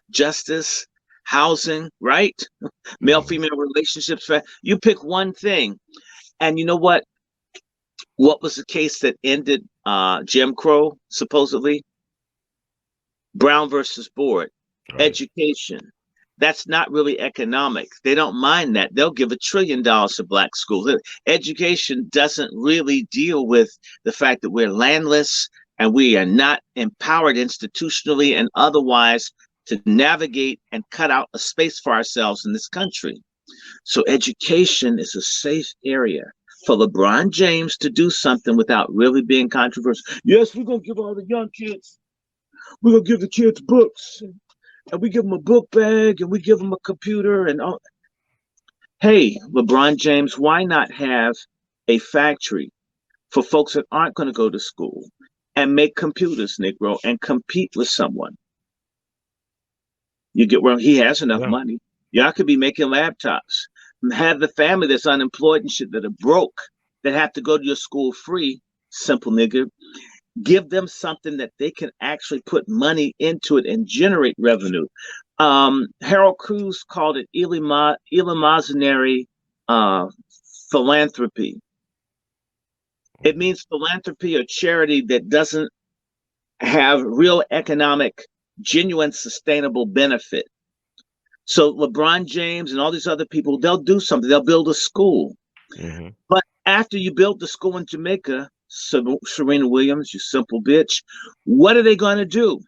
S2: justice, housing, right? Male-female relationships. You pick one thing, and you know what? What was the case that ended Jim Crow, supposedly? Brown versus Board. Right. Education. That's not really economic. They don't mind that. They'll give $1 trillion to black schools. Education doesn't really deal with the fact that we're landless and we are not empowered institutionally and otherwise to navigate and cut out a space for ourselves in this country. So education is a safe area for LeBron James to do something without really being controversial. Yes, we're going to give all the young kids, we're going to give the kids books, and we give them a book bag, and we give them a computer, and all. Hey, LeBron James, why not have a factory for folks that aren't going to go to school and make computers, Negro, and compete with someone? You get where he has enough money. Y'all could be making laptops. Have the family that's unemployed and shit that are broke, that have to go to your school free, simple nigga. Give them something that they can actually put money into it and generate revenue. Harold Cruz called it eleemosynary philanthropy. It means philanthropy or charity that doesn't have real economic, genuine, sustainable benefit. So LeBron James and all these other people, they'll do something. They'll build a school. But after you build the school in Jamaica, Serena Williams, you simple bitch, what are they going to do?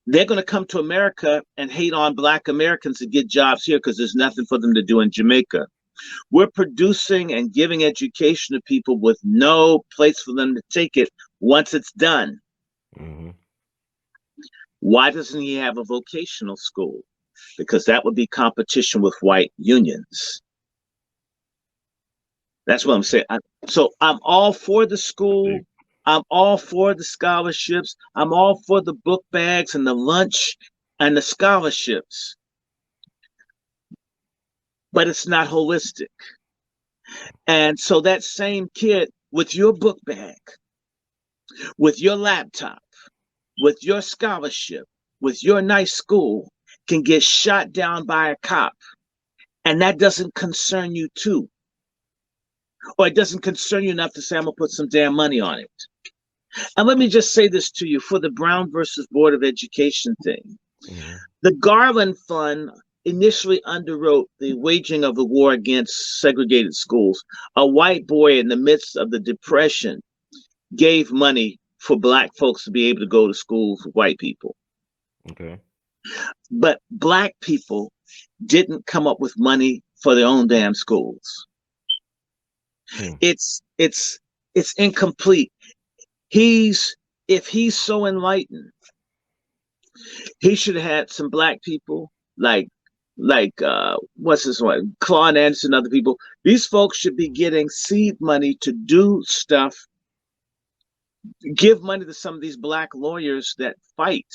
S2: They're going to come to America and hate on black Americans to get jobs here because there's nothing for them to do in Jamaica. We're producing and giving education to people with no place for them to take it once it's done. Why doesn't he have a vocational school? Because that would be competition with white unions. That's what I'm saying. So I'm all for the school. I'm all for the scholarships. I'm all for the book bags and the lunch and the scholarships. But it's not holistic. And so that same kid with your book bag, with your laptop, with your scholarship, with your nice school, can get shot down by a cop. And that doesn't concern you too. Or it doesn't concern you enough to say, I'm going to put some damn money on it. And let me just say this to you for the Brown versus Board of Education thing. The Garland Fund initially underwrote the waging of the war against segregated schools. A white boy in the midst of the Depression gave money for black folks to be able to go to schools with white people. But black people didn't come up with money for their own damn schools. It's incomplete. If he's so enlightened, he should have had some black people like like what's his one, Claude Anderson, other people. These folks should be getting seed money to do stuff. Give money to some of these black lawyers that fight.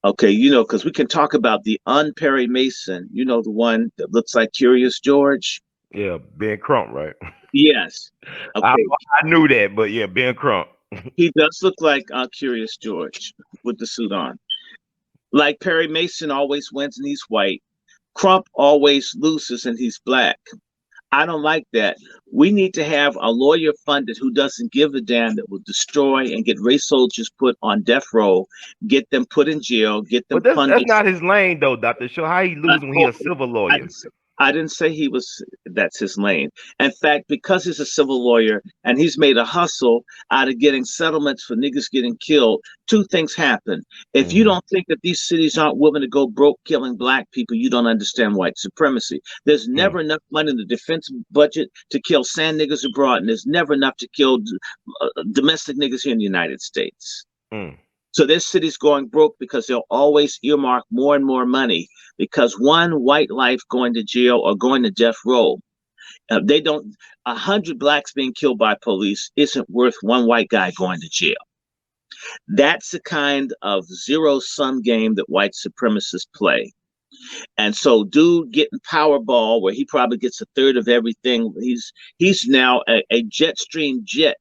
S2: Okay, because we can talk about the Perry Mason, the one that looks like Curious George.
S3: Yeah, Ben Crump, right?
S2: Yes.
S3: I,
S2: Okay.
S3: I knew that, but yeah, Ben Crump.
S2: He does look like Curious George with the suit on. Like Perry Mason always wins and he's white. Crump always loses and he's black. I don't like that. We need to have a lawyer funded who doesn't give a damn, that will destroy and get race soldiers put on death row, get them put in jail, get them
S3: But that's
S2: punished.
S3: not his lane though, Dr. Show. How he losing when he a civil lawyer?
S2: I didn't say that's his lane. In fact, because he's a civil lawyer and he's made a hustle out of getting settlements for niggas getting killed, two things happen. If you don't think that these cities aren't willing to go broke killing black people, you don't understand white supremacy. There's never enough money in the defense budget to kill sand niggas abroad, and there's never enough to kill domestic niggas here in the United States. So this city's going broke because they'll always earmark more and more money, because one white life going to jail or going to death row, they don't, 100 blacks being killed by police isn't worth one white guy going to jail. That's the kind of zero-sum game that white supremacists play. And so dude getting Powerball, where he probably gets a third of everything, he's now a Jetstream jet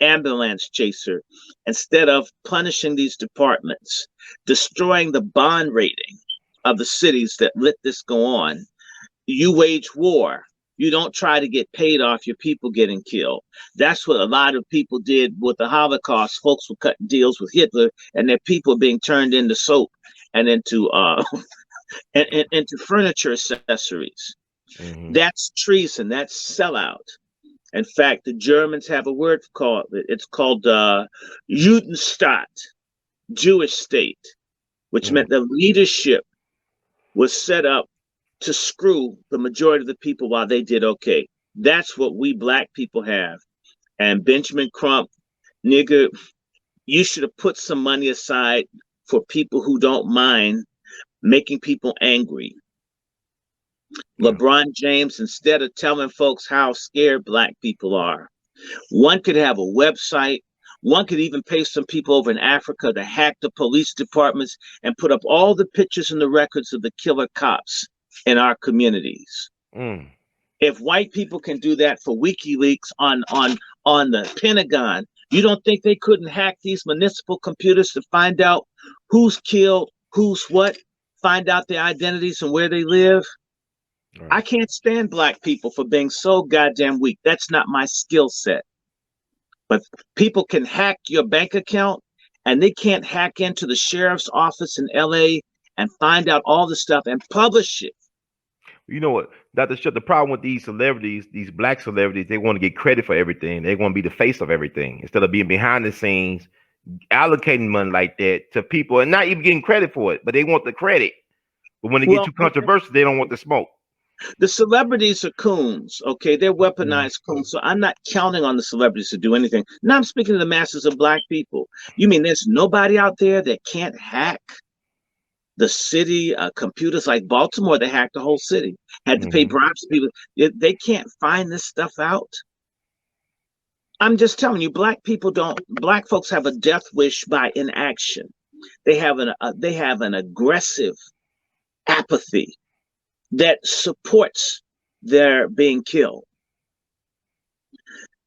S2: ambulance chaser. Instead of punishing these departments, destroying the bond rating of the cities that let this go on, you wage war. You don't try to get paid off your people getting killed. That's what a lot of people did with the Holocaust. Folks were cutting deals with Hitler, and their people being turned into soap and into into furniture accessories. That's treason. That's sellout. In fact, the Germans have a word called Judenstaat, Jewish state, which meant the leadership was set up to screw the majority of the people while they did okay. That's what we black people have. And Benjamin Crump, nigga, you should have put some money aside for people who don't mind making people angry. LeBron James, instead of telling folks how scared black people are, one could have a website. One could even pay some people over in Africa to hack the police departments and put up all the pictures and the records of the killer cops in our communities. If white people can do that for WikiLeaks on the Pentagon, you don't think they couldn't hack these municipal computers to find out who's killed, who's what, find out their identities and where they live? Right. I can't stand black people for being so goddamn weak. That's not my skill set. But people can hack your bank account, and they can't hack into the sheriff's office in LA and find out all the stuff and publish it.
S3: You know what, Dr. Shutt, the problem with these celebrities, these black celebrities, they want to get credit for everything. They want to be the face of everything instead of being behind the scenes, allocating money like that to people and not even getting credit for it, but they want the credit. But when they get too controversial, they don't want the smoke.
S2: The celebrities are coons, okay? They're weaponized coons. So I'm not counting on the celebrities to do anything. Now I'm speaking to the masses of black people. You mean there's nobody out there that can't hack the city computers? Like Baltimore, they hacked the whole city. Had to pay bribes to people. They can't find this stuff out. I'm just telling you, black folks have a death wish by inaction. They have an aggressive apathy that supports their being killed.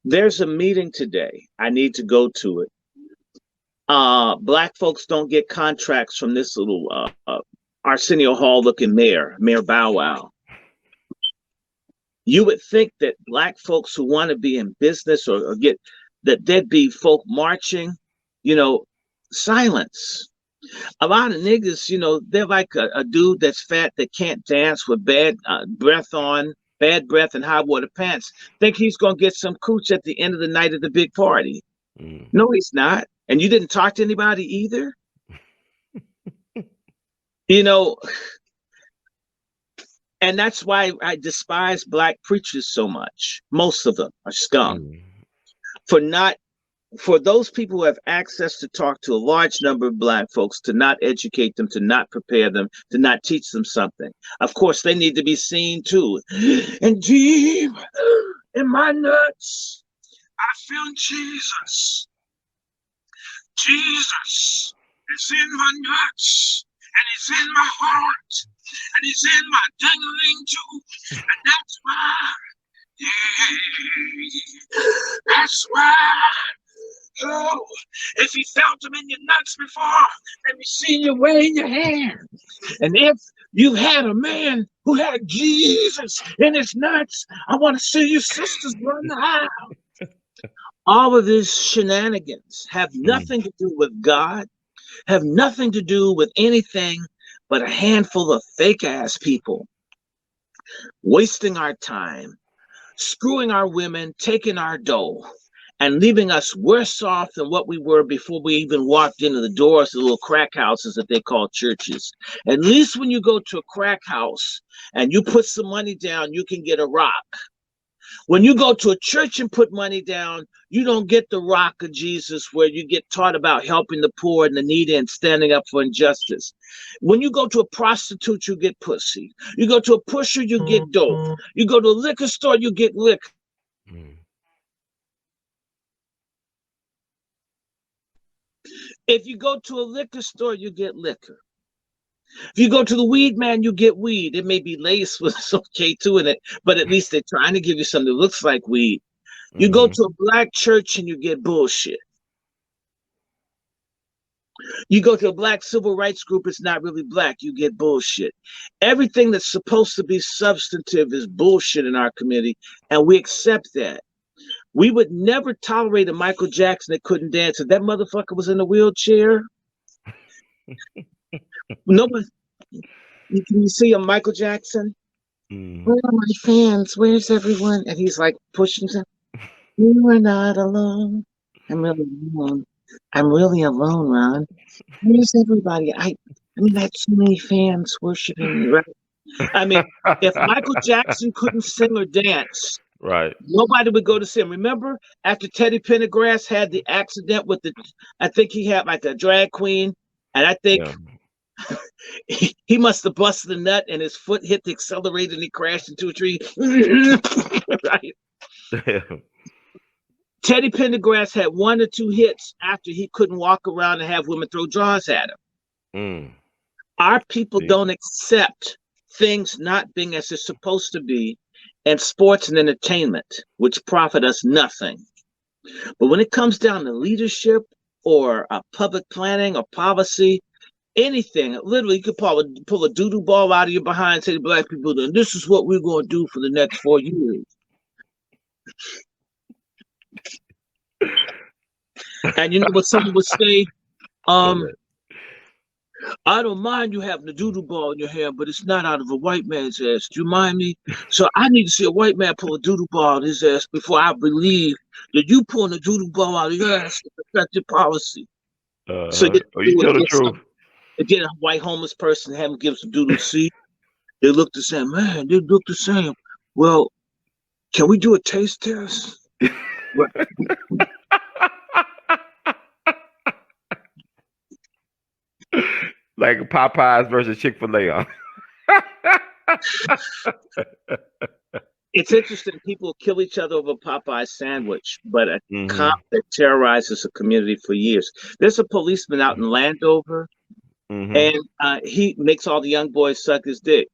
S2: There's a meeting today. I need to go to it. Black folks don't get contracts from this little Arsenio Hall looking Mayor Bow Wow. You would think that black folks who want to be in business or get that there'd be folk marching, silence. A lot of niggas, they're like a dude that's fat that can't dance with bad breath and high water pants. Think he's gonna get some cooch at the end of the night at the big party. No, he's not. And you didn't talk to anybody either. And that's why I despise black preachers so much. Most of them are scum for not for those people who have access to talk to a large number of Black folks, to not educate them, to not prepare them, to not teach them something. Of course, they need to be seen too. And deep in my nuts, I feel Jesus. Jesus is in my nuts, and he's in my heart, and he's in my dangling too. And that's why, that's why. Oh, if he felt them in your nuts before, let me see you waving your hand. And if you had a man who had Jesus in his nuts, I want to see your sisters run the aisle. All of these shenanigans have nothing to do with God, have nothing to do with anything but a handful of fake ass people wasting our time, screwing our women, taking our dough, and leaving us worse off than what we were before we even walked into the doors of the little crack houses that they call churches. At least when you go to a crack house and you put some money down, you can get a rock. When you go to a church and put money down, you don't get the rock of Jesus where you get taught about helping the poor and the needy and standing up for injustice. When you go to a prostitute, you get pussy. You go to a pusher, you get dope. You go to a liquor store, you get liquor. If you go to a liquor store, you get liquor. If you go to the weed man, you get weed. It may be laced with some K2 in it, but at least they're trying to give you something that looks like weed. You go to a Black church and you get bullshit. You go to a Black civil rights group, it's not really Black, you get bullshit. Everything that's supposed to be substantive is bullshit in our community, and we accept that. We would never tolerate a Michael Jackson that couldn't dance. If that motherfucker was in a wheelchair, nobody. Can you see a Michael Jackson? Where are my fans? Where's everyone? And he's like pushing them. You are not alone. I'm really alone. I'm really alone, Ron. Where's everybody? I mean, I have too many fans worshiping me, right? I mean, if Michael Jackson couldn't sing or dance,
S3: right,
S2: nobody would go to see him. Remember, after Teddy Pendergrass had the accident with I think he had like a drag queen, and I think he must have busted a nut and his foot hit the accelerator and he crashed into a tree. Right? Teddy Pendergrass had 1 or 2 hits after he couldn't walk around and have women throw jaws at him. Our people don't accept things not being as they're supposed to be in sports and entertainment, which profit us nothing. But when it comes down to leadership or public planning or policy, anything, literally, you could pull a doo-doo ball out of your behind and say to Black people, then this is what we're going to do for the next 4 years. And you know what someone would say? I don't mind you having a doodle ball in your hand, but it's not out of a white man's ass. Do you mind me? So I need to see a white man pull a doodle ball out of his ass before I believe that you pulling a doodle ball out of your ass to affect your policy. So
S3: you tell the truth.
S2: Again, a white homeless person, have him give some doodle seed. They look the same. Man, they look the same. Well, can we do a taste test?
S3: Like Popeyes versus Chick-fil-A.
S2: It's interesting. People kill each other over Popeye sandwich, but a cop that terrorizes a community for years. There's a policeman out in Landover, and he makes all the young boys suck his dick.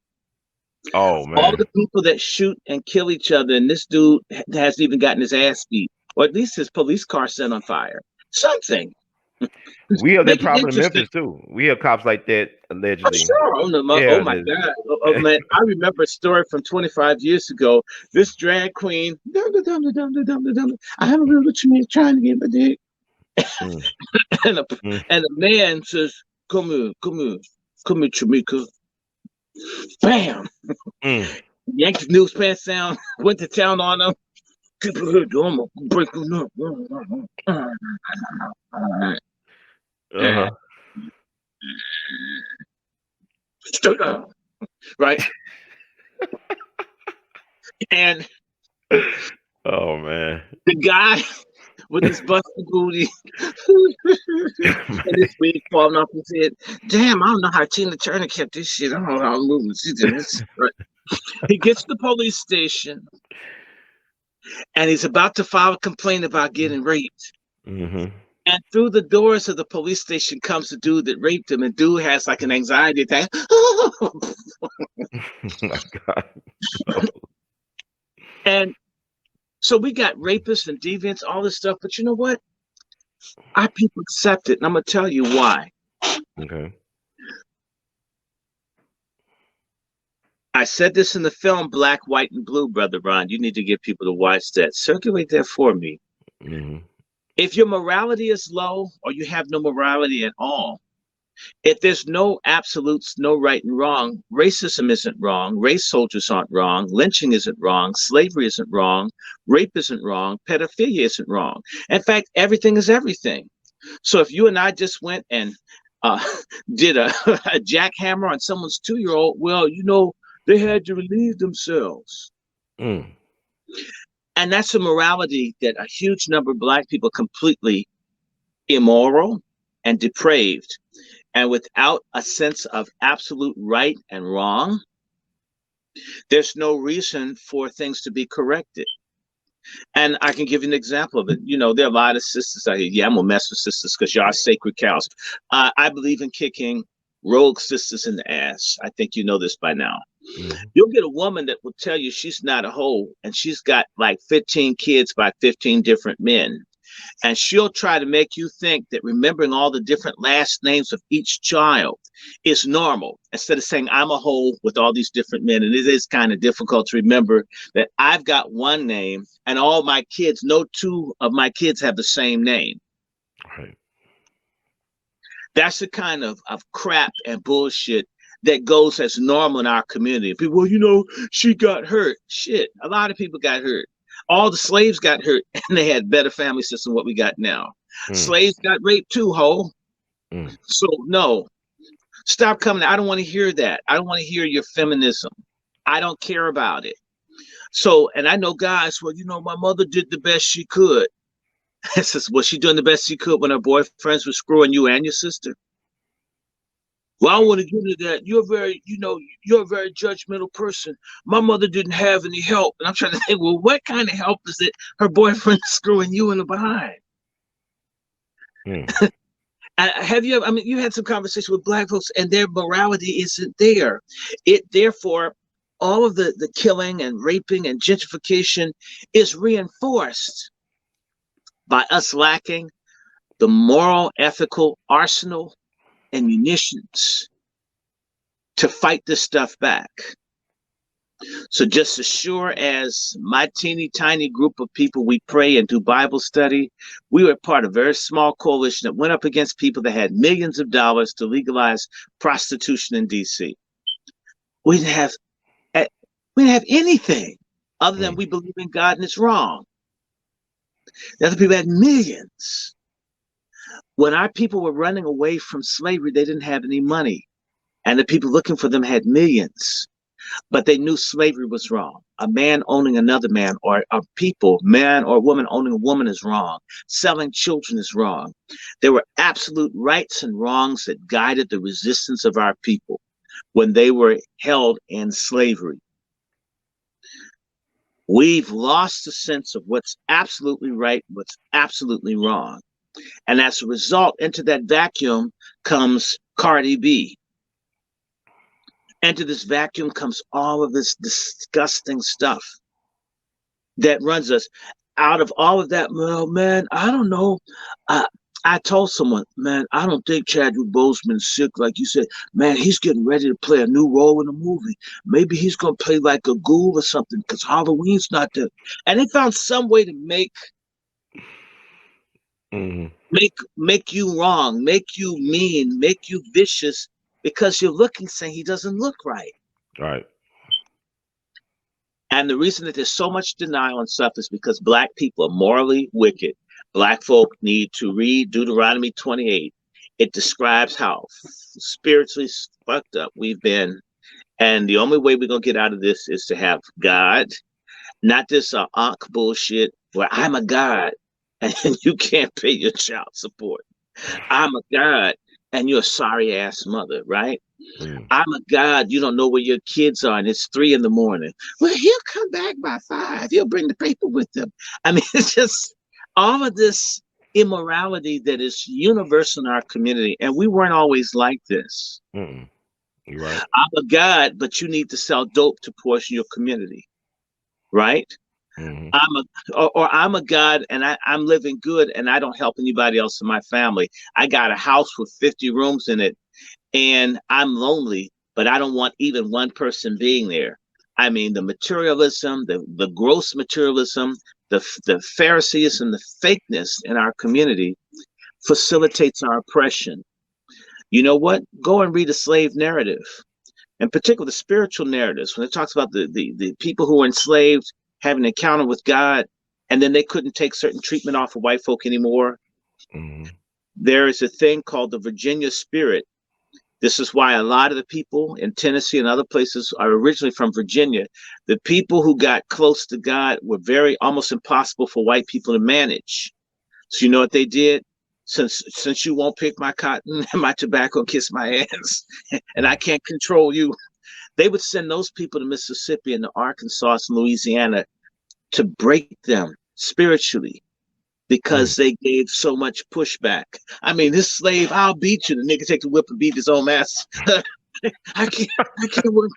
S3: Oh, man.
S2: All the people that shoot and kill each other, and this dude hasn't even gotten his ass beat, or at least his police car set on fire. Something.
S3: We have that problem in Memphis too. We have cops like that allegedly.
S2: Sure. Oh my God. Oh, man. I remember a story from 25 years ago. This drag queen, I have a little what you mean trying to get my dick. and a man says, come here, Chamika. Bam. Yanked his news pants down, went to town on him. People here, I'm gonna break them up. Straight up. Right? And
S3: oh man,
S2: the guy with his busted booty and his wig falling off his head. Damn, I don't know how Tina Turner kept this shit. I don't know how moving she did this. Right. He gets to the police station and he's about to file a complaint about getting raped.
S3: Mm-hmm.
S2: And through the doors of the police station comes the dude that raped him, and dude has like an anxiety attack. Oh
S3: My God. No.
S2: And so we got rapists and deviants, all this stuff, but you know what? Our people accept it, and I'm gonna tell you why.
S3: Okay.
S2: I said this in the film Black, White, and Blue, Brother Ron. You need to get people to watch that. Circulate that for me.
S3: Mm-hmm.
S2: If your morality is low or you have no morality at all, if there's no absolutes, no right and wrong, racism isn't wrong, race soldiers aren't wrong, lynching isn't wrong, slavery isn't wrong, rape isn't wrong, pedophilia isn't wrong. In fact, everything is everything. So if you and I just went and did a jackhammer on someone's 2-year-old, well, you know, they had to relieve themselves.
S3: Mm.
S2: And that's a morality that a huge number of Black people are completely immoral and depraved. And without a sense of absolute right and wrong, there's no reason for things to be corrected. And I can give you an example of it. You know, there are a lot of sisters out here. Yeah, I'm gonna mess with sisters because y'all are sacred cows. I believe in kicking rogue sisters in the ass. I think you know this by now. Mm-hmm. You'll get a woman that will tell you she's not a hoe and she's got like 15 kids by 15 different men. And she'll try to make you think that remembering all the different last names of each child is normal, instead of saying I'm a hoe with all these different men. And it is kind of difficult to remember that I've got one name and all my kids, no 2 of my kids have the same name.
S3: Right.
S2: That's the kind of crap and bullshit that goes as normal in our community. People, well, you know, she got hurt. Shit, a lot of people got hurt. All the slaves got hurt, and they had better family system than what we got now. Slaves got raped too, ho. So no, stop coming. I don't want to hear that. I don't want to hear your feminism. I don't care about it. So, and I know guys, well, you know, my mother did the best she could. I says, was she doing the best she could when her boyfriends were screwing you and your sister? Well, I want to get into that. You're very, you know, you're a very judgmental person. My mother didn't have any help. And I'm trying to think, well, what kind of help is it her boyfriend screwing you in the behind? Have you ever, I mean, you had some conversation with Black folks and their morality isn't there. Therefore, all of the killing and raping and gentrification is reinforced by us lacking the moral, ethical arsenal and munitions to fight this stuff back. So just as sure as my teeny tiny group of people, we pray and do Bible study, we were part of a very small coalition that went up against people that had millions of dollars to legalize prostitution in DC. We didn't have anything other than we believe in God and it's wrong. The other people had millions. When our people were running away from slavery, they didn't have any money. And the people looking for them had millions. But they knew slavery was wrong. A man owning another man, or a people, man or woman owning a woman is wrong. Selling children is wrong. There were absolute rights and wrongs that guided the resistance of our people when they were held in slavery. We've lost the sense of what's absolutely right, what's absolutely wrong. And as a result, into that vacuum comes Cardi B. Into this vacuum comes all of this disgusting stuff that runs us. Out of all of that, well, man, I don't know. I told someone, man, I don't think Chadwick Boseman's sick. Like you said, man, he's getting ready to play a new role in a movie. Maybe he's going to play like a ghoul or something because Halloween's not there. And they found some way to make you wrong, make you mean, make you vicious because you're looking, saying he doesn't look right.
S3: Right.
S2: And the reason that there's so much denial and stuff is because Black people are morally wicked. Black folk need to read Deuteronomy 28. It describes how spiritually fucked up we've been. And the only way we're going to get out of this is to have God, not this Ankh bullshit where I'm a God. and you can't pay your child support. I'm a God and you're a sorry ass mother, right?
S3: Mm.
S2: I'm a God, you don't know where your kids are and it's 3 a.m. Well, he'll come back by 5. He'll bring the paper with him. I mean, it's just all of this immorality that is universal in our community. And we weren't always like this.
S3: Mm-mm. You're right.
S2: I'm a God, but you need to sell dope to portion your community, right?
S3: Mm-hmm.
S2: Or I'm a God and I'm living good and I don't help anybody else in my family. I got a house with 50 rooms in it and I'm lonely, but I don't want even one person being there. I mean, the materialism, the gross materialism, the Phariseeism, the fakeness in our community facilitates our oppression. You know what? Go and read a slave narrative, in particular the spiritual narratives, when it talks about the people who were enslaved having an encounter with God, and then they couldn't take certain treatment off of white folk anymore.
S3: Mm-hmm.
S2: There is a thing called the Virginia spirit. This is why a lot of the people in Tennessee and other places are originally from Virginia. The people who got close to God were very almost impossible for white people to manage. So you know what they did? Since you won't pick my cotton and my tobacco, kiss my ass, and I can't control you, they would send those people to Mississippi and to Arkansas and Louisiana to break them spiritually because they gave so much pushback. I mean, this slave, I'll beat you. The nigga take the whip and beat his own ass. I can't work.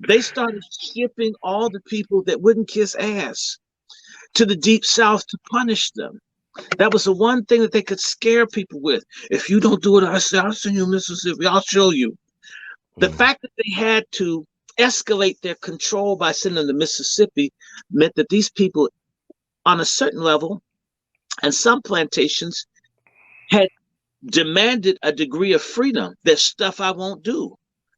S2: They started shipping all the people that wouldn't kiss ass to the deep South to punish them. That was the one thing that they could scare people with. If you don't do what I say, I'll send you to Mississippi. I'll show you. The fact that they had to escalate their control by sending them to Mississippi meant that these people, on a certain level, and some plantations had demanded a degree of freedom. There's stuff I won't do.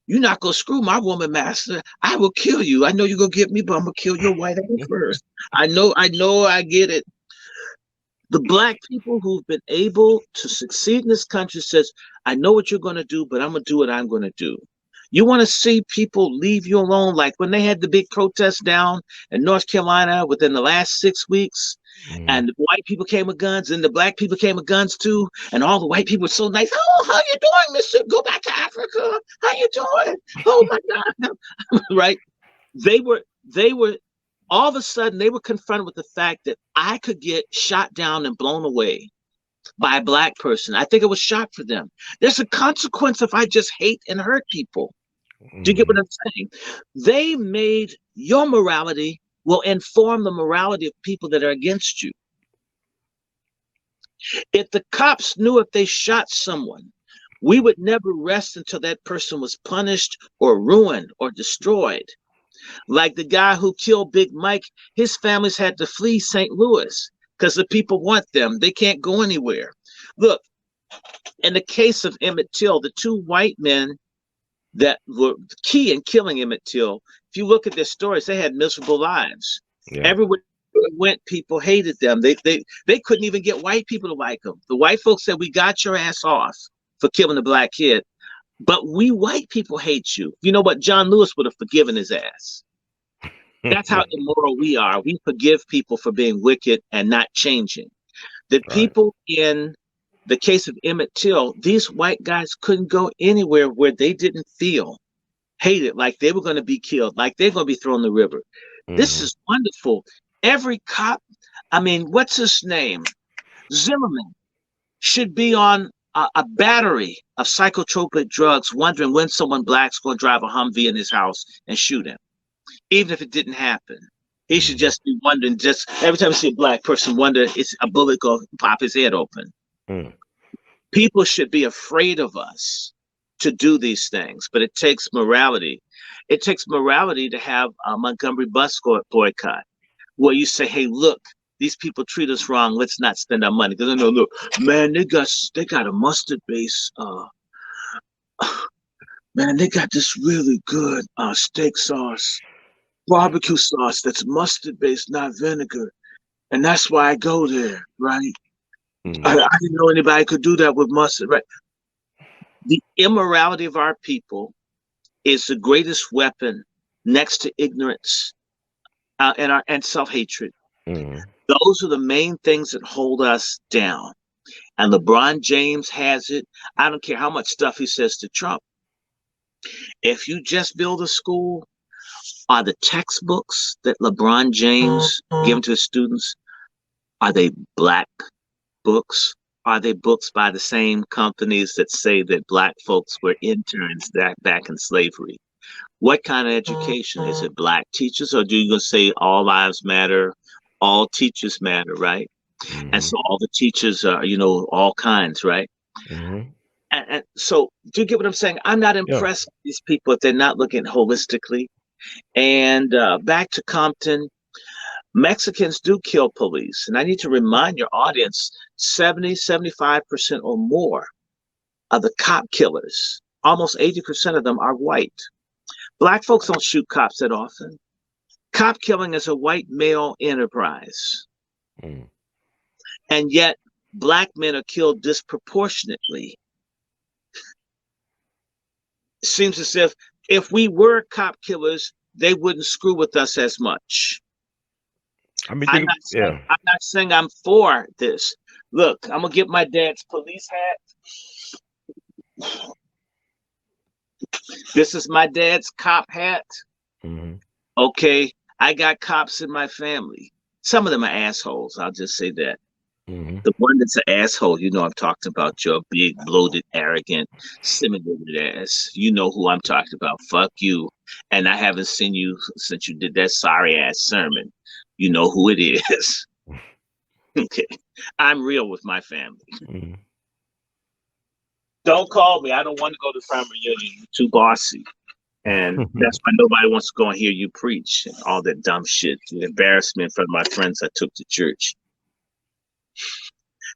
S2: You're not gonna screw my woman, master. I will kill you. I know you're gonna get me, but I'm gonna kill your white ass first. I know, I get it. The black people who've been able to succeed in this country says, I know what you're gonna do, but I'm gonna do what I'm gonna do. You want to see people leave you alone, like when they had the big protest down in North Carolina within the last 6 weeks, and the white people came with guns, and the black people came with guns too, and all the white people were so nice. Oh, how you doing, mister? Go back to Africa. How you doing? Oh my God. Right? They were all of a sudden they were confronted with the fact that I could get shot down and blown away by a black person. I think it was shock for them. There's a consequence if I just hate and hurt people. Do you get what I'm saying? They made your morality will inform the morality of people that are against you. If the cops knew if they shot someone, we would never rest until that person was punished or ruined or destroyed. Like the guy who killed Big Mike, his families had to flee St. Louis because the people want them. They can't go anywhere. Look, in the case of Emmett Till, the 2 white men that were key in killing Emmett Till, if you look at their stories, they had miserable lives. Yeah. Everywhere they went, people hated them. They couldn't even get white people to like them. The white folks said, we got your ass off for killing a black kid, but we white people hate you. You know what? John Lewis would have forgiven his ass. That's how immoral we are. We forgive people for being wicked and not changing. The people in the case of Emmett Till, these white guys couldn't go anywhere where they didn't feel hated, like they were going to be killed, like they're going to be thrown in the river. This is wonderful. Every cop, I mean, what's his name? Zimmerman should be on a battery of psychotropic drugs, wondering when someone black's going to drive a Humvee in his house and shoot him. Even if it didn't happen, he should just be wondering, just every time you see a black person, wonder, is a bullet going to pop his head open? People should be afraid of us to do these things, but it takes morality. It takes morality to have a Montgomery bus boycott, where you say, hey, look, these people treat us wrong. Let's not spend our money. Because I know, look, man, they got a mustard base. Man, they got this really good steak sauce, barbecue sauce that's mustard based, not vinegar. And that's why I go there, right? I didn't know anybody could do that with mustard, right? The immorality of our people is the greatest weapon next to ignorance and self-hatred. Those are the main things that hold us down. And LeBron James has it. I don't care how much stuff he says to Trump. If you just build a school, are the textbooks that LeBron James given to his students, are they black books? Are they books by the same companies that say that black folks were interns back in slavery? What kind of education? Is it black teachers, or do you gonna say all lives matter, all teachers matter, right? And so all the teachers are, all kinds, right?
S3: Mm-hmm.
S2: And so, do you get what I'm saying? I'm not
S3: Yeah.
S2: impressed with these people if they're not looking holistically. And back to Compton, Mexicans do kill police. And I need to remind your audience 75% or more of the cop killers, almost 80% of them are white. Black folks don't shoot cops that often. Cop killing is a white male enterprise.
S3: Mm.
S2: And yet, black men are killed disproportionately. It seems as if we were cop killers, they wouldn't screw with us as much.
S3: I mean, think, yeah.
S2: I'm not saying I'm for this. Look, I'm gonna get my dad's police hat. This is my dad's cop hat.
S3: Mm-hmm.
S2: Okay, I got cops in my family. Some of them are assholes. I'll just say that.
S3: Mm-hmm.
S2: The one that's an asshole, I'm talking about your big, bloated, arrogant, simulated ass. You know who I'm talking about. Fuck you. And I haven't seen you since you did that sorry ass sermon. You know who it is. Okay. I'm real with my family.
S3: Mm-hmm.
S2: Don't call me. I don't want to go to family reunion. You're too bossy. And that's why nobody wants to go and hear you preach and all that dumb shit. The embarrassment from my friends I took to church.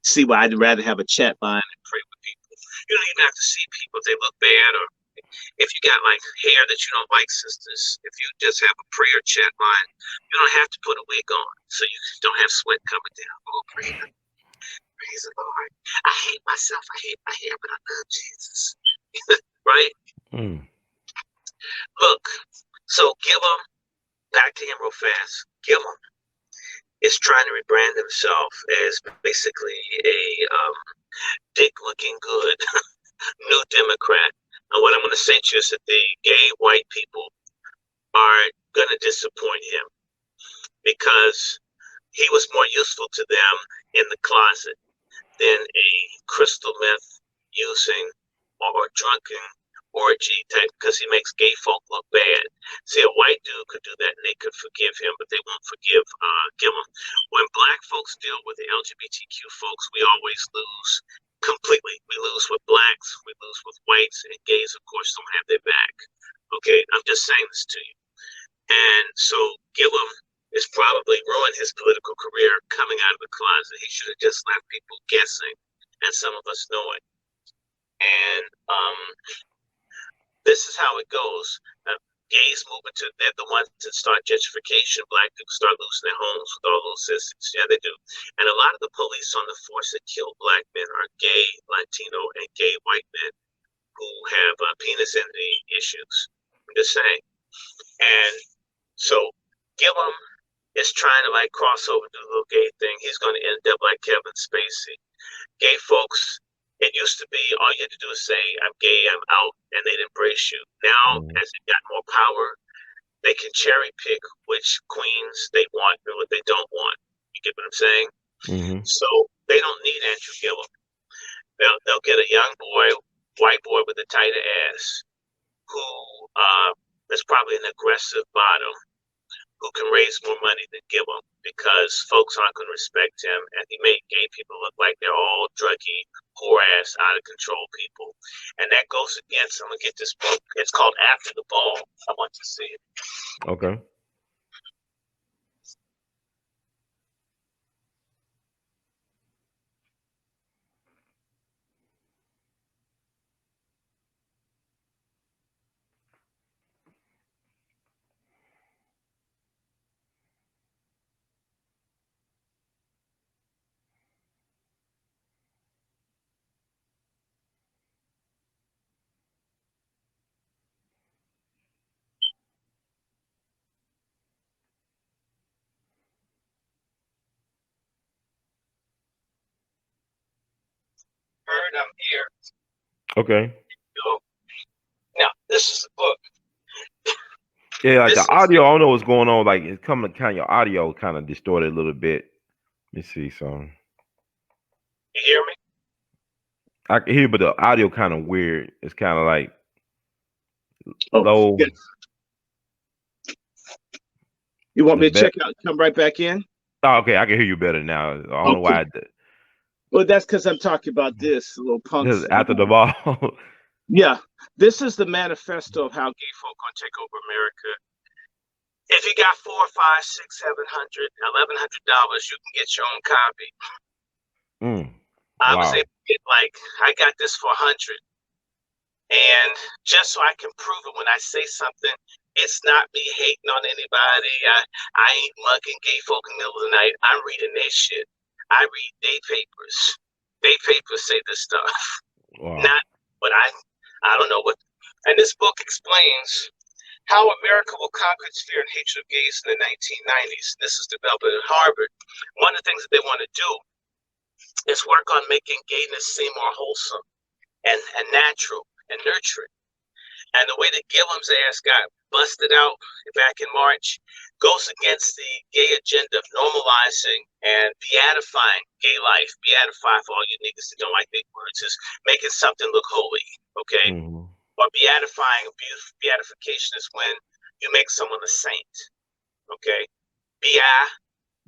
S2: See why I'd rather have a chat line and pray with people. You don't even have to see people if they look bad, or if you got like hair that you don't like, sisters. If you just have a prayer chat line, you don't have to put a wig on, so you don't have sweat coming down. Oh, praise the Lord. I hate myself. I hate my hair, but I love Jesus. Right?
S3: Mm.
S2: Look, so Gillum, back to him real fast. Gillum is trying to rebrand himself as basically a dick looking good new Democrat. And what I'm going to say to you is that the gay white people are going to disappoint him, because he was more useful to them in the closet than a crystal meth using or drunken orgy type, because he makes gay folk look bad. See, a white dude could do that and they could forgive him, but they won't forgive Gillum. When black folks deal with the LGBTQ folks, we always lose completely. We lose with blacks, we lose with whites, and gays, of course, don't have their back. Okay, I'm just saying this to you. And so Gillum is probably ruined his political career coming out of the closet. He should have just left people guessing, and some of us know it. And this is how it goes. Gays move into, they're the ones that start gentrification. Black people start losing their homes with all those systems. Yeah, they do. And a lot of the police on the force that kill black men are gay, Latino, and gay white men who have penis envy issues. I'm just saying. And so Gillum is trying to like cross over to the little gay thing. He's going to end up like Kevin Spacey. Gay folks, it used to be all you had to do is say, I'm gay, I'm out, and they'd embrace you. Now, as they got more power, they can cherry pick which queens they want or what they don't want. You get what I'm saying?
S3: Mm-hmm.
S2: So they don't need Andrew Gillum. They'll get a young boy, white boy with a tighter ass, who is probably an aggressive bottom, who can raise more money than Gillum, because folks aren't going to respect him, and he made gay people look like they're all druggy, poor ass, out of control people. And that goes against, I'm going to get this book. It's called After the Ball. I want to see it.
S3: Okay.
S2: heard, I'm here.
S3: Okay.
S2: So, now, this is a book.
S3: Yeah, like
S2: This
S3: the
S2: is,
S3: audio, I don't know what's going on. Like it's coming kind of your audio kind of distorted a little bit. Let me see some.
S2: you hear me?
S3: I can hear, but the audio kind of weird. It's kind of like
S2: Oh,
S3: low.
S2: good. You want
S3: The
S2: me to
S3: bet.
S2: check out, come right back in?
S3: Oh, okay, I can hear you better now. I don't know
S2: Okay.
S3: why.
S2: Well, that's because I'm talking about this, little
S3: This
S2: punks.
S3: is after the ball.
S2: Yeah, this is the manifesto of how gay folk gonna take over America. If you got $400, $500, $600, $700, $1,100, you can get your own copy. I was
S3: Wow.
S2: able to get I got this for 100, and just so I can prove it when I say something, it's not me hating on anybody. I ain't mugging gay folk in the middle of the night. I'm reading their shit. I read their papers. Their papers say this stuff.
S3: Wow.
S2: Not, but I don't know what. And this book explains how America will conquer its fear and hatred of gays in the 1990s. This is developed at Harvard. One of the things that they want to do is work on making gayness seem more wholesome and natural and nurturing. And the way that Gillum's ass got busted out back in March goes against the gay agenda of normalizing and beatifying gay life. Beatify, for all you niggas that don't like big words, is making something look holy, okay?
S3: Mm-hmm.
S2: Or beatifying, beatification is when you make someone a saint, okay?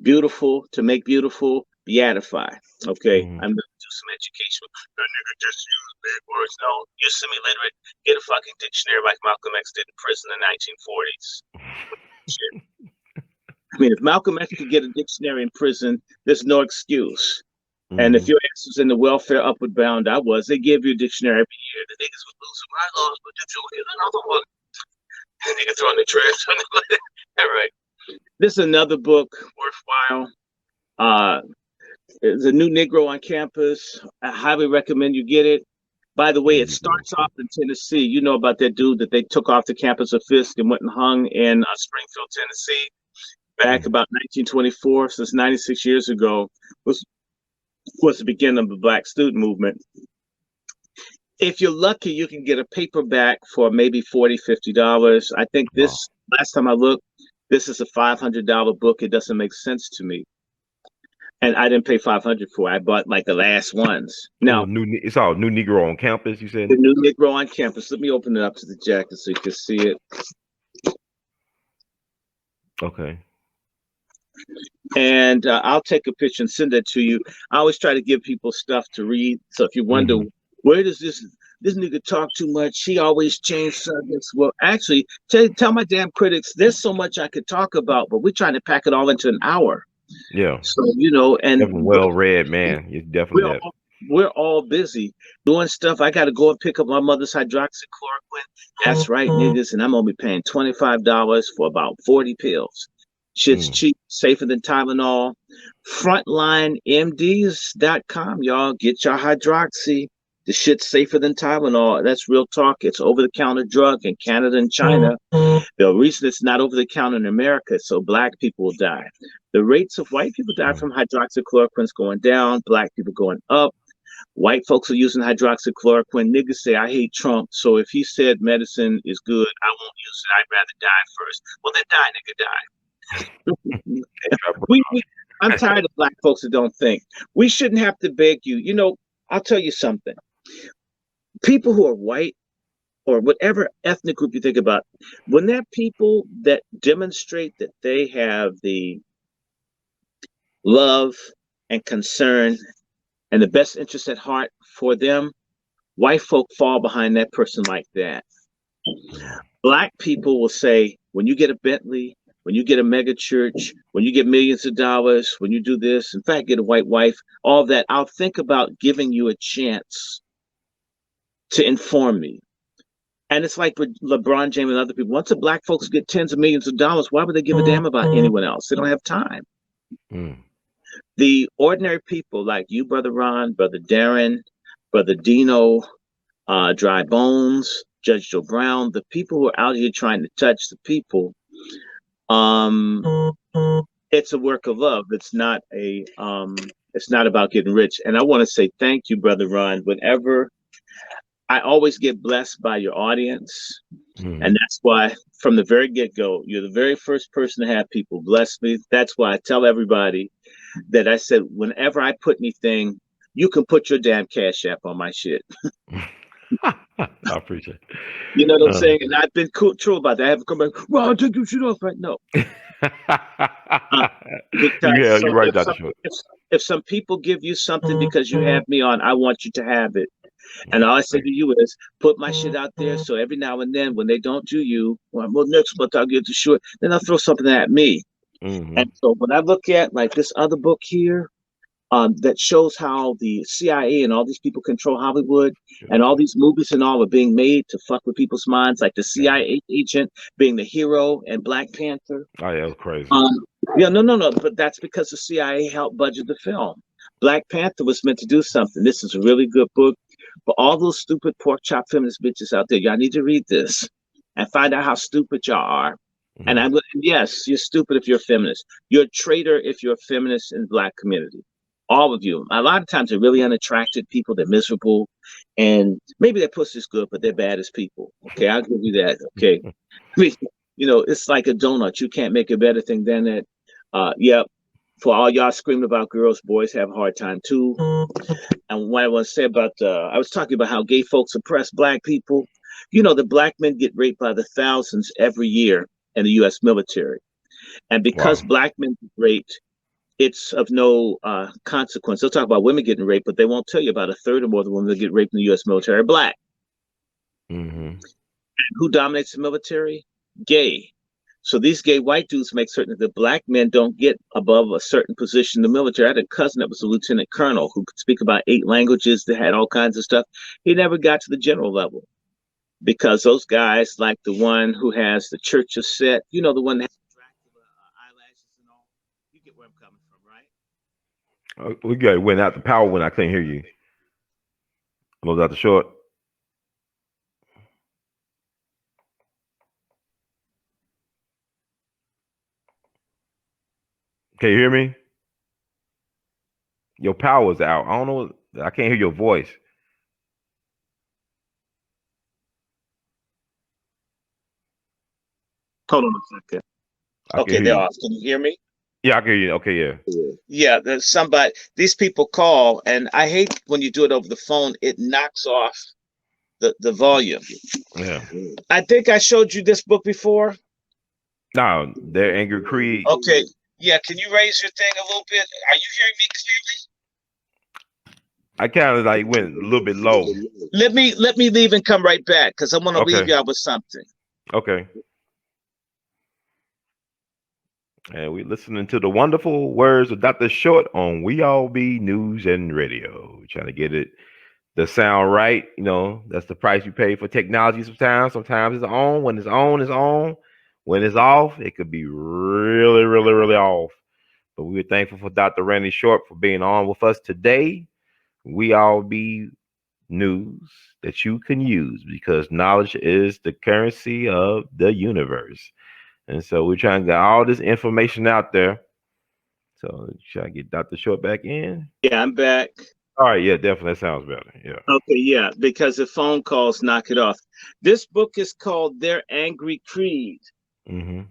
S2: Beautiful, to make beautiful, beatify, okay?
S3: Mm-hmm.
S2: I'm gonna do some education. That nigga just use big words. No, you're semi-literate. Get a fucking dictionary like Malcolm X did in prison in the 1940s. Shit. I mean, if Malcolm X could get a dictionary in prison, there's no excuse. And if your ass was in the welfare upward bound, I was. They give you a dictionary every year. The niggas would lose some bylaws, but did you get another one? And they could throw in the trash. All right. This is another book worthwhile. There's a new Negro on campus. I highly recommend you get it. By the way, it starts off in Tennessee. You know about that dude that they took off the campus of Fisk and went and hung in Springfield, Tennessee, back about 1924. So it's 96 years ago. Was the beginning of the Black student movement. If you're lucky, you can get a paperback for maybe $40, $50. I think this, last time I looked, this is a $500 book. It doesn't make sense to me. And I didn't pay $500 for it. I bought like the last ones. Now,
S3: it's all new Negro on campus, you said?
S2: the new Negro on campus. Let me open it up to the jacket so you can see it.
S3: Okay.
S2: And I'll take a picture and send that to you. I always try to give people stuff to read. So if you wonder, where does this nigga talk too much? He always change subjects. Well, actually, tell my damn critics, there's so much I could talk about, but we're trying to pack it all into an hour.
S3: Yeah.
S2: So, and
S3: well read, man. You're definitely
S2: we're all busy doing stuff. I got to go and pick up my mother's hydroxychloroquine. That's right, niggas. And I'm going to be paying $25 for about 40 pills. Shit's cheap, safer than Tylenol. FrontlineMDs.com, y'all. Get your hydroxy. The shit's safer than Tylenol. That's real talk. It's over-the-counter drug in Canada and China. The reason it's not over-the-counter in America is so black people will die. The rates of white people die from hydroxychloroquine going down, black people going up. White folks are using hydroxychloroquine. Niggas say, I hate Trump, so if he said medicine is good, I won't use it. I'd rather die first. Well, then die, nigga, die. I'm tired of black folks that don't think. We shouldn't have to beg you. I'll tell you something. People who are white or whatever ethnic group you think about, when they're people that demonstrate that they have the love and concern and the best interest at heart for them, white folk fall behind that person like that. Black people will say, when you get a Bentley, when you get a mega church, when you get millions of dollars, when you do this, in fact, get a white wife, all that, I'll think about giving you a chance to inform me. And it's like with LeBron James and other people. Once the black folks get tens of millions of dollars, why would they give a damn about anyone else? They don't have time. The ordinary people like you, Brother Ron, Brother Darren, Brother Dino, Dry Bones, Judge Joe Brown, the people who are out here trying to touch the people, it's a work of love. It's not a It's not about getting rich. And I want to say thank you, Brother Ron. Whenever I always get blessed by your audience.
S3: Mm-hmm.
S2: And that's why from the very get-go, you're the very first person to have people bless me. That's why I tell everybody that I said, whenever I put anything, you can put your damn Cash App on my shit.
S3: I appreciate it.
S2: You know what I'm saying? And I've been true about that. I haven't come back, well, I'll take your shit off right no. Because
S3: you're right, Dr. Short.
S2: if some people give you something because you have me on, I want you to have it. And all I say to you is put my shit out there. So every now and then when they don't do you, well, next month I'll get the short, then I'll throw something at me.
S3: Mm-hmm.
S2: And so when I look at like this other book here, that shows how the CIA and all these people control Hollywood, and all these movies and all are being made to fuck with people's minds, like the CIA agent being the hero and Black Panther.
S3: Oh, yeah, that's crazy.
S2: Yeah, no, but that's because the CIA helped budget the film. Black Panther was meant to do something. This is a really good book. For all those stupid pork chop feminist bitches out there, y'all need to read this and find out how stupid y'all are. Mm-hmm. And yes, you're stupid if you're a feminist. You're a traitor if you're a feminist in the Black community. All of you. A lot of times they're really unattractive people. They're miserable. And maybe their pussy's good, but they're bad as people. Okay, I'll give you that. Okay. I mean, it's like a donut. You can't make a better thing than that. Yep. For all y'all screaming about girls, boys have a hard time too. And what I want to say about, I was talking about how gay folks oppress Black people. The Black men get raped by the thousands every year in the U.S. military. And because Black men get raped, it's of no consequence. They'll talk about women getting raped, but they won't tell you about a third or more of the women that get raped in the U.S. military are Black.
S3: Mm-hmm.
S2: And who dominates the military? Gay. So these gay white dudes make certain that the Black men don't get above a certain position in the military. I had a cousin that was a lieutenant colonel who could speak about 8 languages, that had all kinds of stuff. He never got to the general level because those guys, like the one who has the Church of Set, the one that has Dracula eyelashes and all. You get where I'm coming from, right?
S3: We got went out. The power went. I couldn't hear you. Hello, Dr. Short. Can you hear me? Your power's out. I don't know. I can't hear your voice.
S2: Hold on a second. Okay, they're off. Can you hear me?
S3: Yeah, I can hear you. Okay, yeah.
S2: Yeah, there's somebody. These people call, and I hate when you do it over the phone. It knocks off the volume.
S3: Yeah.
S2: I think I showed you this book before.
S3: No, Their Angry Creed.
S2: Okay. Yeah, can you raise your thing a little bit? Are you hearing me clearly?
S3: I kind of like went a little bit low.
S2: Let me leave and come right back because I want to leave y'all with something.
S3: Okay. And we're listening to the wonderful words of Dr. Short on We All Be News and Radio. We're trying to get the sound right. That's the price you pay for technology sometimes. Sometimes it's on. When it's on, it's on. When it's off, it could be really, really, really off. But we're thankful for Dr. Randy Short for being on with us today. We all be news that you can use because knowledge is the currency of the universe. And so we're trying to get all this information out there. So should I get Dr. Short back in?
S2: Yeah, I'm back.
S3: All right, yeah, definitely. That sounds better. Yeah.
S2: Okay, yeah, because the phone calls knock it off. This book is called Their Angry Creed.
S3: Mm-hmm.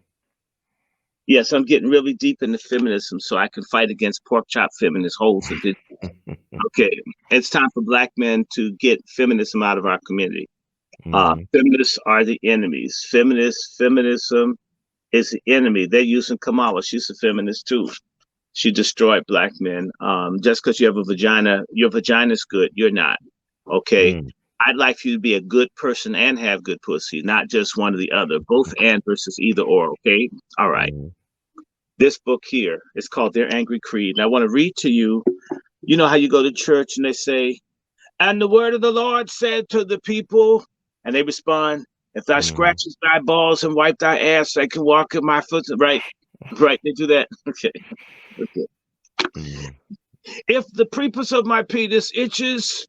S2: Yes, I'm getting really deep into feminism so I can fight against pork chop feminist holes. Okay, it's time for Black men to get feminism out of our community. Mm-hmm. Feminists are the enemies. Feminism is the enemy. They're using Kamala. She's a feminist too. She destroyed Black men. Just because you have a vagina, your vagina's good. You're not. Okay. Mm. I'd like for you to be a good person and have good pussy, not just one or the other. Both and versus either or. Okay. All right. Mm. This book here is called Their Angry Creed. And I want to read to you. You know how you go to church and they say, "And the word of the Lord said to the people," and they respond, "If thou scratches thy balls and wipe thy ass, I can walk in my foot." Right. Right. They do that. Okay. Okay. Mm. If the prepuce of my penis itches,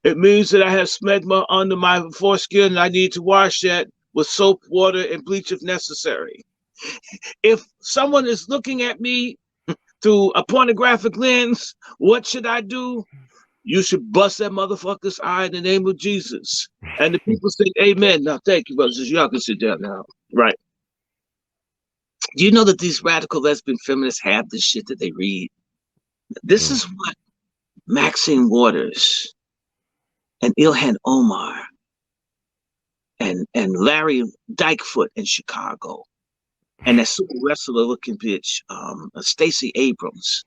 S2: it means that I have smegma under my foreskin and I need to wash that with soap, water, and bleach if necessary. If someone is looking at me through a pornographic lens, what should I do? You should bust that motherfucker's eye in the name of Jesus. And the people say, amen. Now, thank you, brothers. Y'all can sit down now. Right. Do you know that these radical lesbian feminists have this shit that they read? This is what Maxine Waters and Ilhan Omar and Larry Dykefoot in Chicago and that super wrestler looking bitch, Stacey Abrams.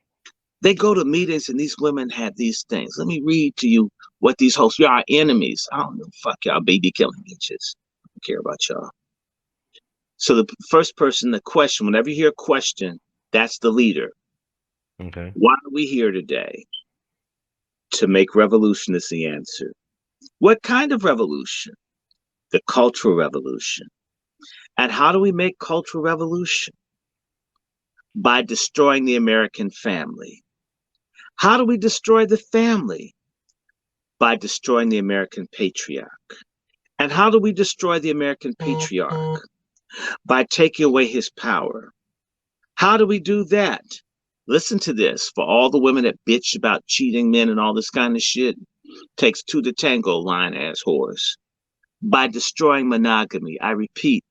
S2: They go to meetings and these women have these things. Let me read to you what these hosts, y'all are enemies. I don't know, fuck y'all, baby killing bitches. I don't care about y'all. So the first person, the question, whenever you hear a question, that's the leader.
S3: Okay.
S2: Why are we here today? To make revolution is the answer. What kind of revolution? The cultural revolution. And how do we make cultural revolution? By destroying the American family. How do we destroy the family? By destroying the American patriarch. And how do we destroy the American patriarch? By taking away his power. How do we do that? Listen to this. For all the women that bitch about cheating men and all this kind of shit, takes two to tango, lying ass whores. By destroying monogamy. I repeat,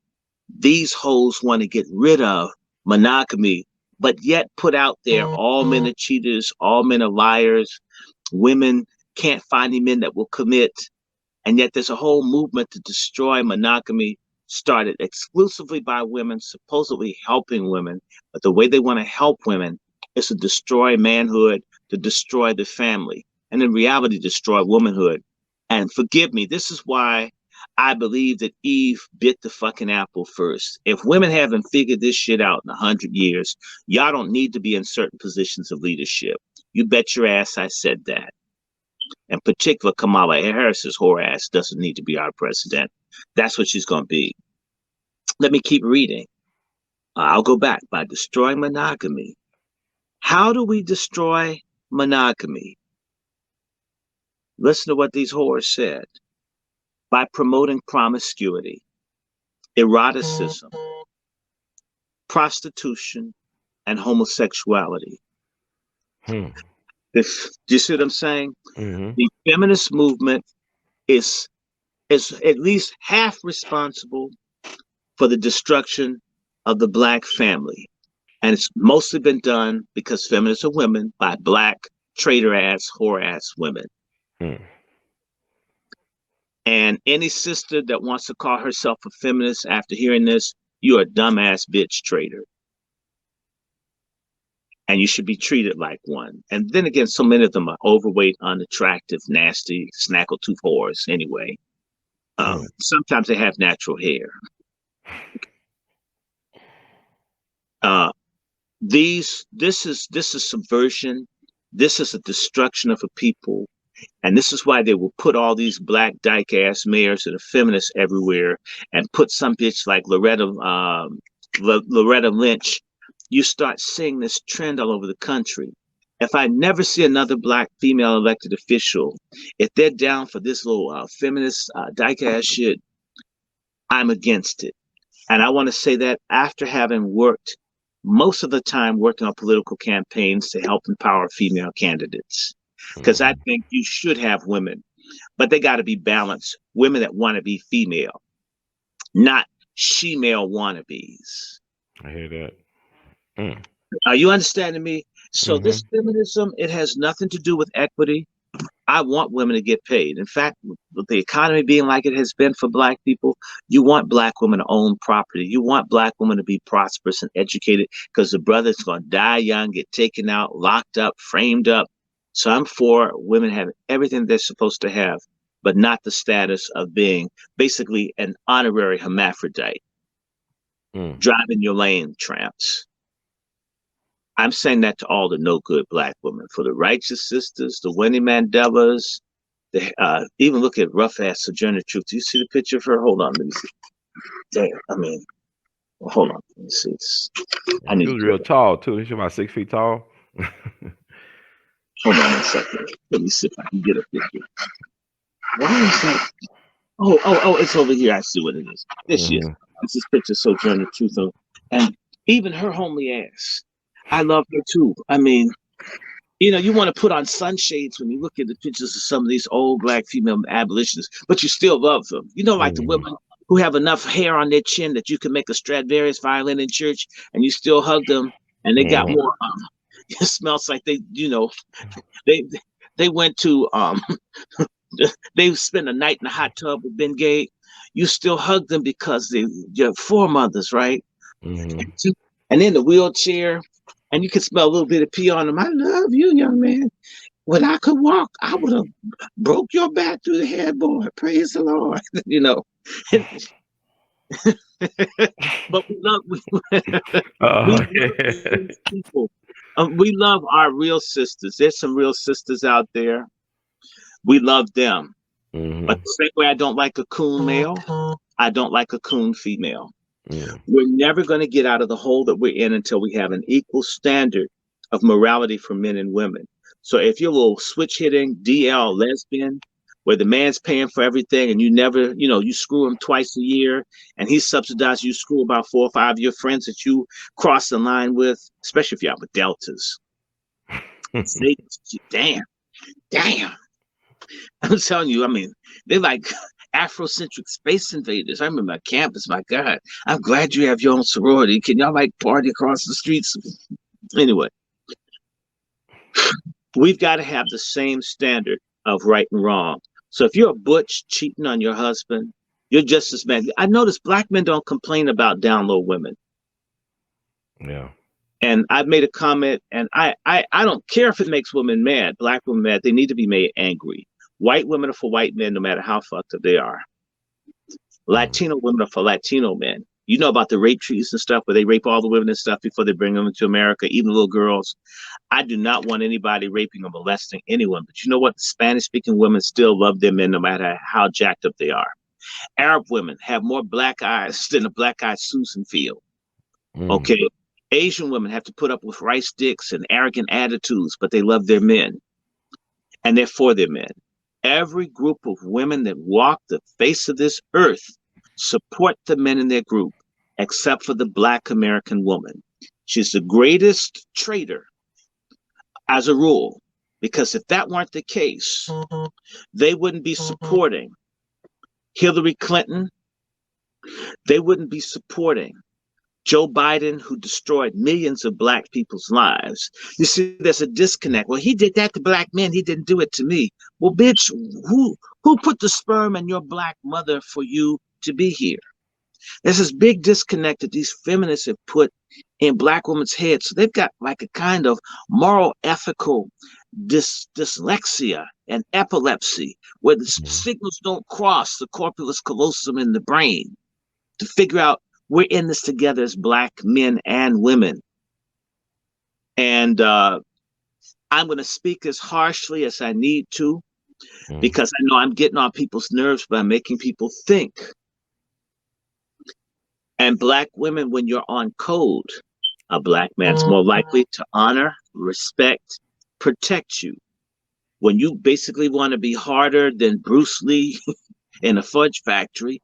S2: these hoes want to get rid of monogamy, but yet put out there all men are cheaters, all men are liars, women can't find any men that will commit, and yet there's a whole movement to destroy monogamy, started exclusively by women, supposedly helping women, but the way they want to help women is to destroy manhood, to destroy the family, and in reality destroy womanhood. And forgive me, this is why I believe that Eve bit the fucking apple first. If women haven't figured this shit out in 100 years, y'all don't need to be in certain positions of leadership. You bet your ass I said that. In particular, Kamala Harris's whore ass doesn't need to be our president. That's what she's going to be. Let me keep reading. I'll go back. By destroying monogamy. How do we destroy monogamy? Listen to what these whores said. By promoting promiscuity, eroticism, prostitution, and homosexuality. Do you see what I'm saying? The feminist movement is at least half responsible for the destruction of the Black family. And it's mostly been done because feminists are women by Black traitor ass, whore ass women. And any sister that wants to call herself a feminist after hearing this, you're a dumbass bitch traitor. And you should be treated like one. And then again, so many of them are overweight, unattractive, nasty, snaggletooth whores anyway. Sometimes they have natural hair. This is subversion. This is a destruction of a people. And this is why they will put all these black dyke ass mayors that are feminists everywhere and put some bitch like Loretta Lynch. You start seeing this trend all over the country. If I never see another Black female elected official, if they're down for this little feminist dyke ass shit, I'm against it. And I want to say that after having worked most of the time working on political campaigns to help empower female candidates. Because I think you should have women, but they got to be balanced. Women that want to be female, not she-male wannabes.
S3: I hear that.
S2: Are you understanding me? So this feminism, it has nothing to do with equity. I want women to get paid. In fact, with the economy being like it has been for Black people, you want Black women to own property. You want Black women to be prosperous and educated because the brother's going to die young, get taken out, locked up, framed up. So I'm for women having everything they're supposed to have, but not the status of being basically an honorary hermaphrodite. Driving your lane, tramps. I'm saying that to all the no good Black women, for the righteous sisters, the Winnie Mandelas, even look at rough ass Sojourner Truth. Do you see the picture of her? Hold on, let me see. Damn, I mean, well, hold on, let me see.
S3: She was real tall too. She's about 6 feet tall.
S2: Hold on a second. Let me see if I can get a picture. Why is that? Oh, it's over here. I see what it is. This is. This is picture Sojourner Truth. And even her homely ass. I love her too. I mean, you want to put on sunshades when you look at the pictures of some of these old black female abolitionists, but you still love them. Like the
S3: Mhm.
S2: women who have enough hair on their chin that you can make a Stradivarius violin in church, and you still hug them, and they got
S3: Mhm.
S2: more. It smells like they they went to they spent a night in a hot tub with Ben Gay. You still hug them because you're foremothers, right?
S3: Mhm.
S2: And in the wheelchair, and you can smell a little bit of pee on them. I love you, young man. When I could walk, I would have broke your back through the headboard. Praise the Lord. But we
S3: Oh,
S2: love these people. We love our real sisters. There's some real sisters out there. We love them. But
S3: Mhm.
S2: the same way I don't like a coon male, I don't like a coon female.
S3: Mhm.
S2: We're never going to get out of the hole that we're in until we have an equal standard of morality for men and women. So if you're a little switch hitting DL lesbian, where the man's paying for everything and you never, you screw him twice a year and he subsidizes you screw about 4 or 5 of your friends that you cross the line with, especially if you're out with deltas. Say, damn. I'm telling you, I mean, they're like Afrocentric space invaders. I remember my campus, my God. I'm glad you have your own sorority. Can y'all like party across the streets? Anyway, we've got to have the same standard of right and wrong. So if you're a butch cheating on your husband, you're just as bad. I notice black men don't complain about down low women.
S3: Yeah.
S2: And I've made a comment, and I don't care if it makes women mad, black women mad. They need to be made angry. White women are for white men, no matter how fucked up they are.
S3: Mhm.
S2: Latino women are for Latino men. You know about the rape treaties and stuff where they rape all the women and stuff before they bring them into America, even little girls. I do not want anybody raping or molesting anyone. But you know what? Spanish speaking women still love their men no matter how jacked up they are. Arab women have more black eyes than a black eyed Susan field.
S3: Mhm.
S2: Okay. Asian women have to put up with rice sticks and arrogant attitudes, but they love their men and they're for their men. Every group of women that walk the face of this earth support the men in their group, except for the black American woman. She's the greatest traitor as a rule, because if that weren't the case, they wouldn't be supporting Hillary Clinton. They wouldn't be supporting Joe Biden, who destroyed millions of black people's lives. You see, there's a disconnect. Well, he did that to black men. He didn't do it to me. Well, bitch, who put the sperm in your black mother for you to be here? There's this big disconnect that these feminists have put in black women's heads. So they've got like a kind of moral, ethical dyslexia and epilepsy, where the
S3: Mhm.
S2: signals don't cross the corpus callosum in the brain to figure out we're in this together as black men and women. And I'm going to speak as harshly as I need to
S3: Mhm.
S2: because I know I'm getting on people's nerves by making people think. And black women, when you're on code, a black man's more likely to honor, respect, protect you. When you basically want to be harder than Bruce Lee in a fudge factory,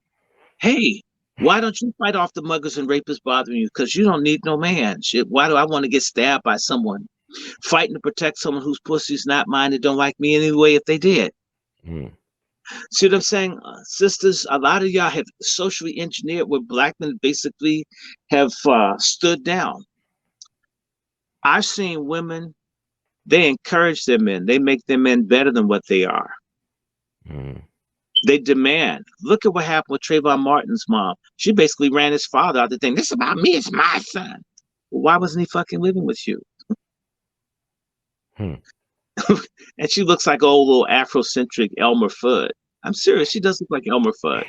S2: hey, why don't you fight off the muggers and rapists bothering you? Because you don't need no man. Shit, why do I want to get stabbed by someone fighting to protect someone whose pussy's not mine that don't like me anyway if they did?
S3: Mhm.
S2: See what I'm saying? Sisters, a lot of y'all have socially engineered where black men basically have stood down. I've seen women, they encourage their men. They make their men better than what they are.
S3: Mhm.
S2: They demand. Look at what happened with Trayvon Martin's mom. She basically ran his father out the thing. This is about me. It's my son. Well, why wasn't he fucking living with you?
S3: Mhm.
S2: And she looks like old little Afrocentric Elmer Fudd. I'm serious. She does look like Elmer Fudd.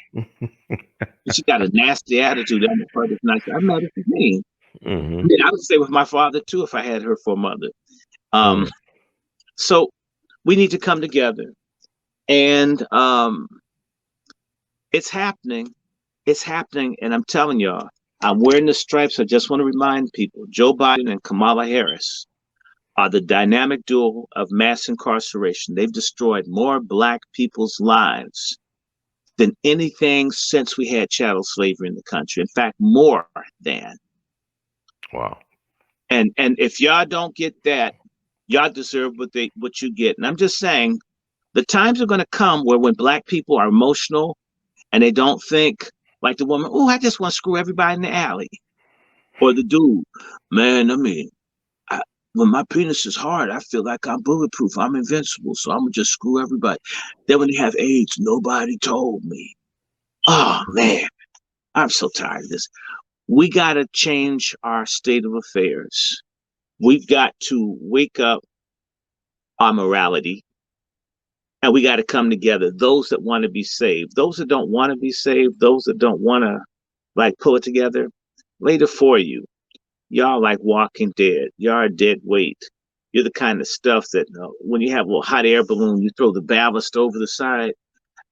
S2: She got a nasty attitude. Elmer Fudd is not. I'm not a name. I
S3: Mhm.
S2: mean, I would stay with my father too if I had her for a mother. Um,
S3: Mhm.
S2: so we need to come together, and it's happening. It's happening, and I'm telling y'all, I'm wearing the stripes. I just want to remind people: Joe Biden and Kamala Harris are the dynamic duo of mass incarceration. They've destroyed more black people's lives than anything since we had chattel slavery in the country. In fact, more than.
S3: Wow.
S2: And if y'all don't get that, y'all deserve what you get. And I'm just saying, the times are going to come where when black people are emotional and they don't think like the woman, oh, I just want to screw everybody in the alley. Or the dude, man, I mean, when my penis is hard, I feel like I'm bulletproof. I'm invincible. So I'm going to just screw everybody. Then when they have AIDS, nobody told me. Oh, man, I'm so tired of this. We got to change our state of affairs. We've got to wake up our morality. And we got to come together. Those that want to be saved, those that don't want to be saved, those that don't want to like pull it together, later for you. Y'all like Walking Dead. Y'all are dead weight. You're the kind of stuff that when you have a little hot air balloon, you throw the ballast over the side.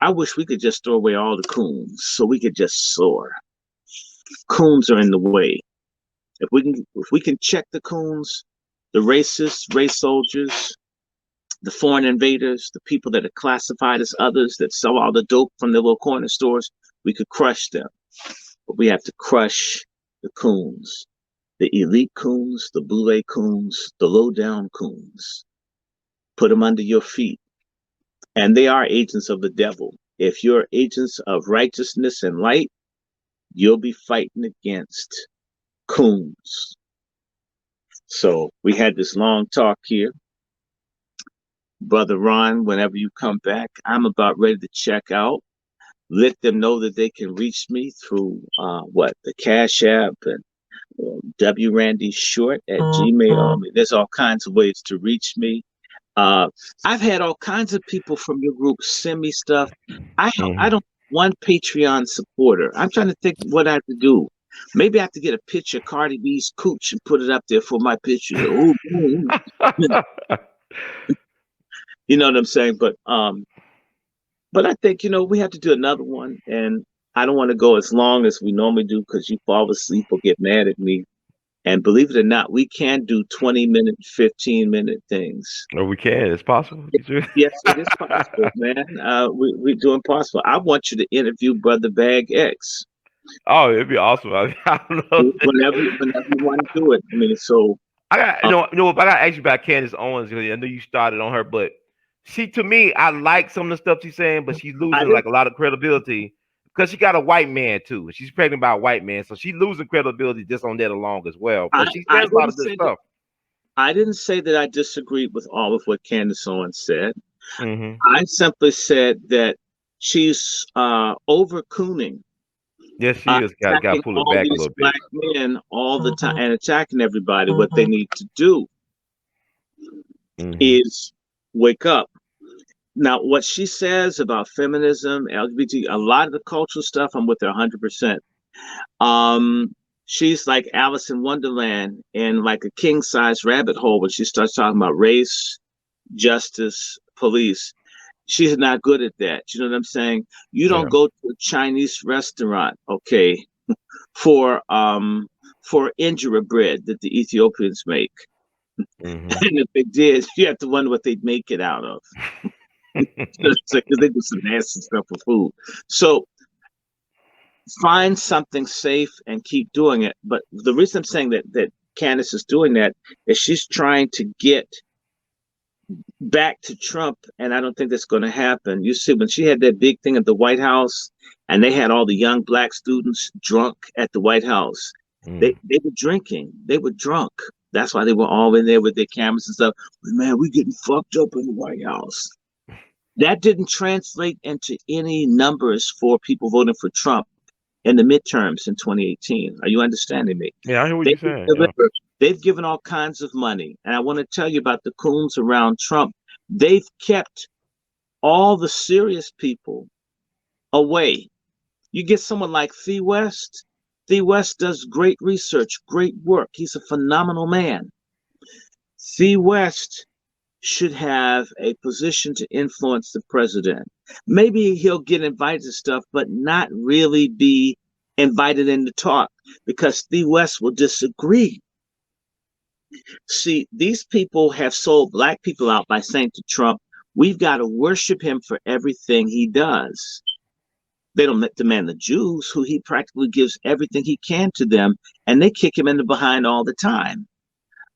S2: I wish we could just throw away all the coons so we could just soar. Coons are in the way. If we can check the coons, the racists, race soldiers, the foreign invaders, the people that are classified as others that sell all the dope from their little corner stores, we could crush them. But we have to crush the coons, the elite coons, the boule coons, the low down coons. Put them under your feet. And they are agents of the devil. If you're agents of righteousness and light, you'll be fighting against coons. So we had this long talk here. Brother Ron, whenever you come back, I'm about ready to check out. Let them know that they can reach me through the Cash App and wrandyshort@gmail. I mean, there's all kinds of ways to reach me. I've had all kinds of people from your group send me stuff. I don't one Patreon supporter. I'm trying to think what I have to do. Maybe I have to get a picture of Cardi B's cooch and put it up there for my picture. Ooh, you know what I'm saying? But I think, we have to do another one, and I don't want to go as long as we normally do because you fall asleep or get mad at me. And believe it or not, we can do 20-minute, 15-minute things.
S3: Oh, we can. It's possible.
S2: Yes, it is possible, man. We're doing possible. I want you to interview Brother Bag X.
S3: Oh, it'd be awesome. I don't know.
S2: Whenever you want to do it. I mean, so
S3: I got I got to ask you about Candace Owens. I know you started on her, but to me, I like some of the stuff she's saying, but she's losing like a lot of credibility because she got a white man too. She's pregnant by a white man, so she's losing credibility just on that alone as well. But she says a lot of good stuff.
S2: I didn't say that I disagreed with all of what Candace Owens said. I simply said that she's over-cooning.
S3: Yes, she is. Got to pull it back a little bit.
S2: Black men all the time and attacking everybody. What they need to do is wake up. Now, what she says about feminism, LGBT, a lot of the cultural stuff, I'm with her 100%. She's like Alice in Wonderland in like a king-size rabbit hole when she starts talking about race, justice, police. She's not good at that. You know what I'm saying? You don't go to a Chinese restaurant, okay, for injera bread that the Ethiopians make. And if they did, you have to wonder what they'd make it out of. Because they do some nasty stuff for food. So find something safe and keep doing it. But the reason I'm saying that Candace is doing that is she's trying to get back to Trump, and I don't think that's going to happen. You see, when she had that big thing at the White House, and they had all the young black students drunk at the White House, they were drinking. They were drunk. That's why they were all in there with their cameras and stuff. Man, we getting fucked up in the White House. That didn't translate into any numbers for people voting for Trump in the midterms in 2018. Are you understanding me?
S3: Yeah, I hear what you're saying.
S2: They've given all kinds of money. And I want to tell you about the coons around Trump. They've kept all the serious people away. You get someone like Thee West. Thee West does great research, great work. He's a phenomenal man. Thee West should have a position to influence the president. Maybe he'll get invited to stuff, but not really be invited in to talk because Thee West will disagree. See, these people have sold black people out by saying to Trump, we've got to worship him for everything he does. They don't demand the Jews, who he practically gives everything he can to them, and they kick him in the behind all the time.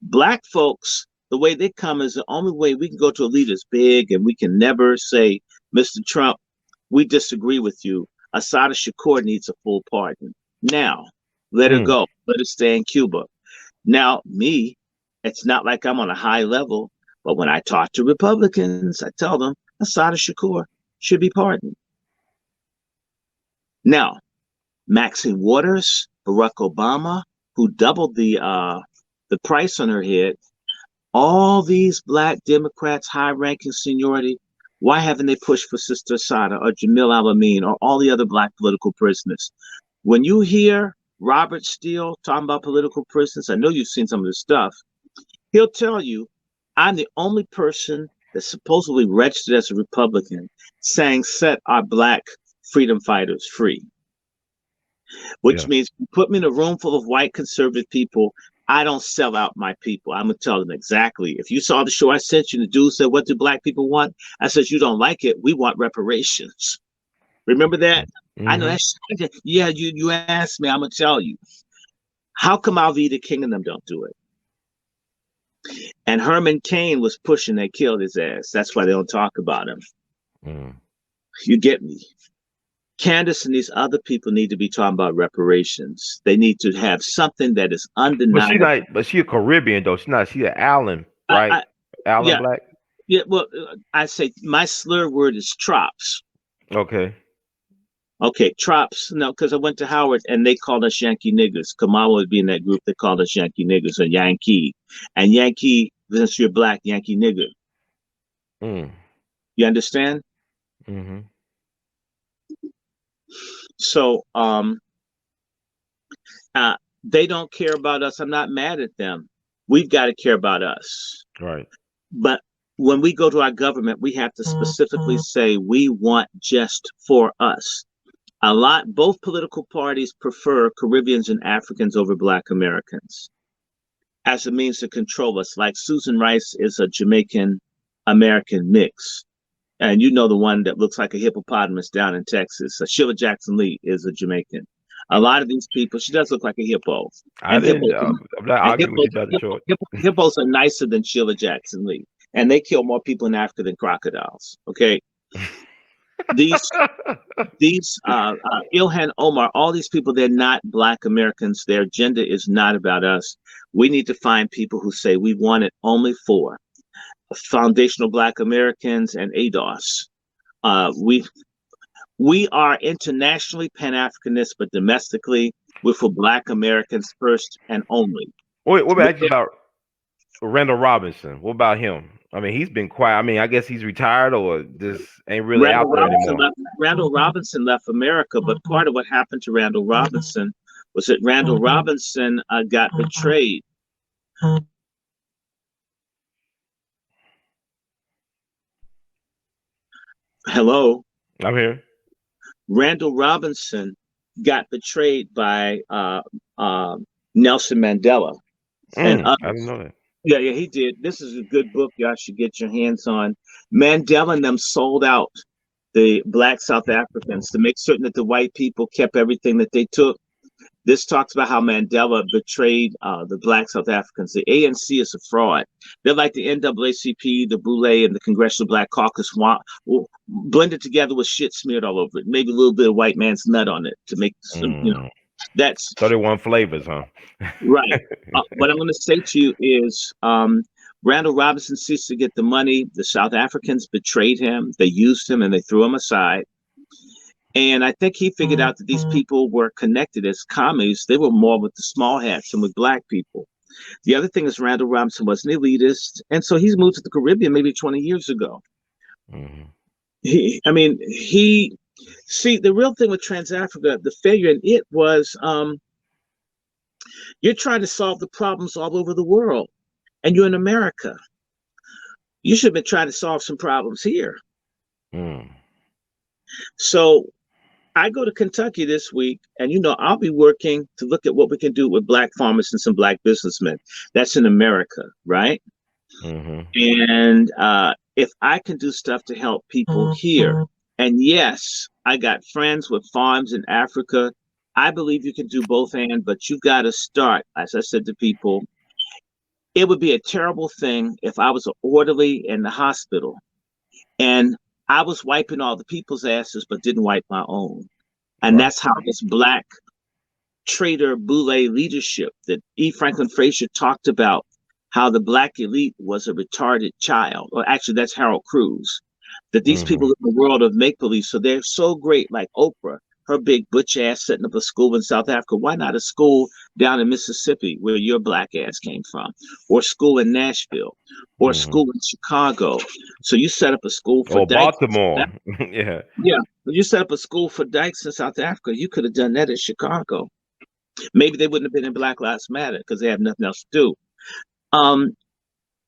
S2: Black folks, the way they come is the only way we can go to a leader that's big, and we can never say, Mr. Trump, we disagree with you. Assata Shakur needs a full pardon. Now, let her go. Let her stay in Cuba. Now, me, it's not like I'm on a high level, but when I talk to Republicans, I tell them Assata Shakur should be pardoned. Now, Maxine Waters, Barack Obama, who doubled the price on her head, all these Black Democrats, high-ranking seniority, why haven't they pushed for Sister Assata or Jamil Al-Amin or all the other Black political prisoners? When you hear Robert Steele talking about political prisoners, I know you've seen some of this stuff, he'll tell you, I'm the only person that's supposedly registered as a Republican saying set our Black freedom fighters free. Which means you put me in a room full of white conservative people, I don't sell out my people. I'm going to tell them exactly. If you saw the show I sent you, the dude said, what do Black people want? I said, you don't like it. We want reparations. Remember that? I know that's, yeah, you asked me, I'm going to tell you. How come Alveda King and them don't do it? And Herman Cain was pushing, they killed his ass. That's why they don't talk about him. You get me? Candace and these other people need to be talking about reparations. They need to have something that is undeniable.
S3: But she's a Caribbean though. She's an Allen, right? Allen Black.
S2: Yeah. Well, I say my slur word is trops.
S3: Okay.
S2: Okay, trops. No, because I went to Howard and they called us Yankee niggers. Kamala would be in that group. They called us Yankee niggers or Yankee. And Yankee, since you're Black, Yankee nigger. You understand? So they don't care about us. I'm not mad at them. We've got to care about us.
S3: Right.
S2: But when we go to our government, we have to specifically say we want just for us. Both political parties prefer Caribbeans and Africans over Black Americans as a means to control us. Like Susan Rice is a Jamaican American mix. And you know the one that looks like a hippopotamus down in Texas. Sheila Jackson Lee is a Jamaican. A lot of these people, she does look like a hippo.
S3: I'm not arguing with you about the choice.
S2: Hippos are nicer than Sheila Jackson Lee. And they kill more people in Africa than crocodiles. Okay. These Ilhan Omar, all these people, they're not Black Americans. Their agenda is not about us. We need to find people who say we want it only for foundational Black Americans and ADOS. We are internationally Pan-Africanists, but domestically we're for Black Americans first and only.
S3: What about Randall Robinson? What about him? I mean, he's been quiet. I mean, I guess he's retired or just ain't really out there anymore.
S2: Randall Robinson left America, but part of what happened to Randall Robinson was that Randall Robinson got betrayed. Hello?
S3: I'm here.
S2: Randall Robinson got betrayed by Nelson Mandela. And
S3: I didn't know that.
S2: Yeah, he did. This is a good book y'all should get your hands on. Mandela and them sold out the Black South Africans to make certain that the white people kept everything that they took. This talks about how Mandela betrayed the Black South Africans. The ANC is a fraud. They're like the NAACP, the Boule, and the Congressional Black Caucus blended together with shit smeared all over it. Maybe a little bit of white man's nut on it to make some, that's
S3: 31 flavors, huh?
S2: Right. What I'm going to say to you is Randall Robinson ceased to get the money. The South Africans betrayed him. They used him and they threw him aside. And I think he figured out that these people were connected as commies. They were more with the small hats and with Black people. The other thing is Randall Robinson was an elitist. And so he's moved to the Caribbean maybe 20 years ago. See, the real thing with Trans-Africa, the failure in it was you're trying to solve the problems all over the world. And you're in America. You should have been trying to solve some problems here. So I go to Kentucky this week, and I'll be working to look at what we can do with Black farmers and some Black businessmen. That's in America, right? And if I can do stuff to help people here, and yes, I got friends with farms in Africa. I believe you can do both but you've got to start, as I said to people, It would be a terrible thing if I was an orderly in the hospital and I was wiping all the people's asses but didn't wipe my own. And
S3: Right.
S2: that's how this black traitor boule leadership that E. Franklin Frazier talked about, how the black elite was a retarded child. Or actually, that's Harold Cruz. That these people
S3: Mhm.
S2: in the world of make believe, so they're so great, like Oprah, her big butch ass setting up a school in South Africa. Why not a school down in Mississippi where your black ass came from, or school in Nashville, or
S3: Mhm.
S2: school in Chicago? So you set up a school for
S3: Or
S2: dykes.
S3: Baltimore. Yeah.
S2: Yeah, when you set up a school for dykes in South Africa, you could have done that in Chicago. Maybe they wouldn't have been in Black Lives Matter because they have nothing else to do. Um,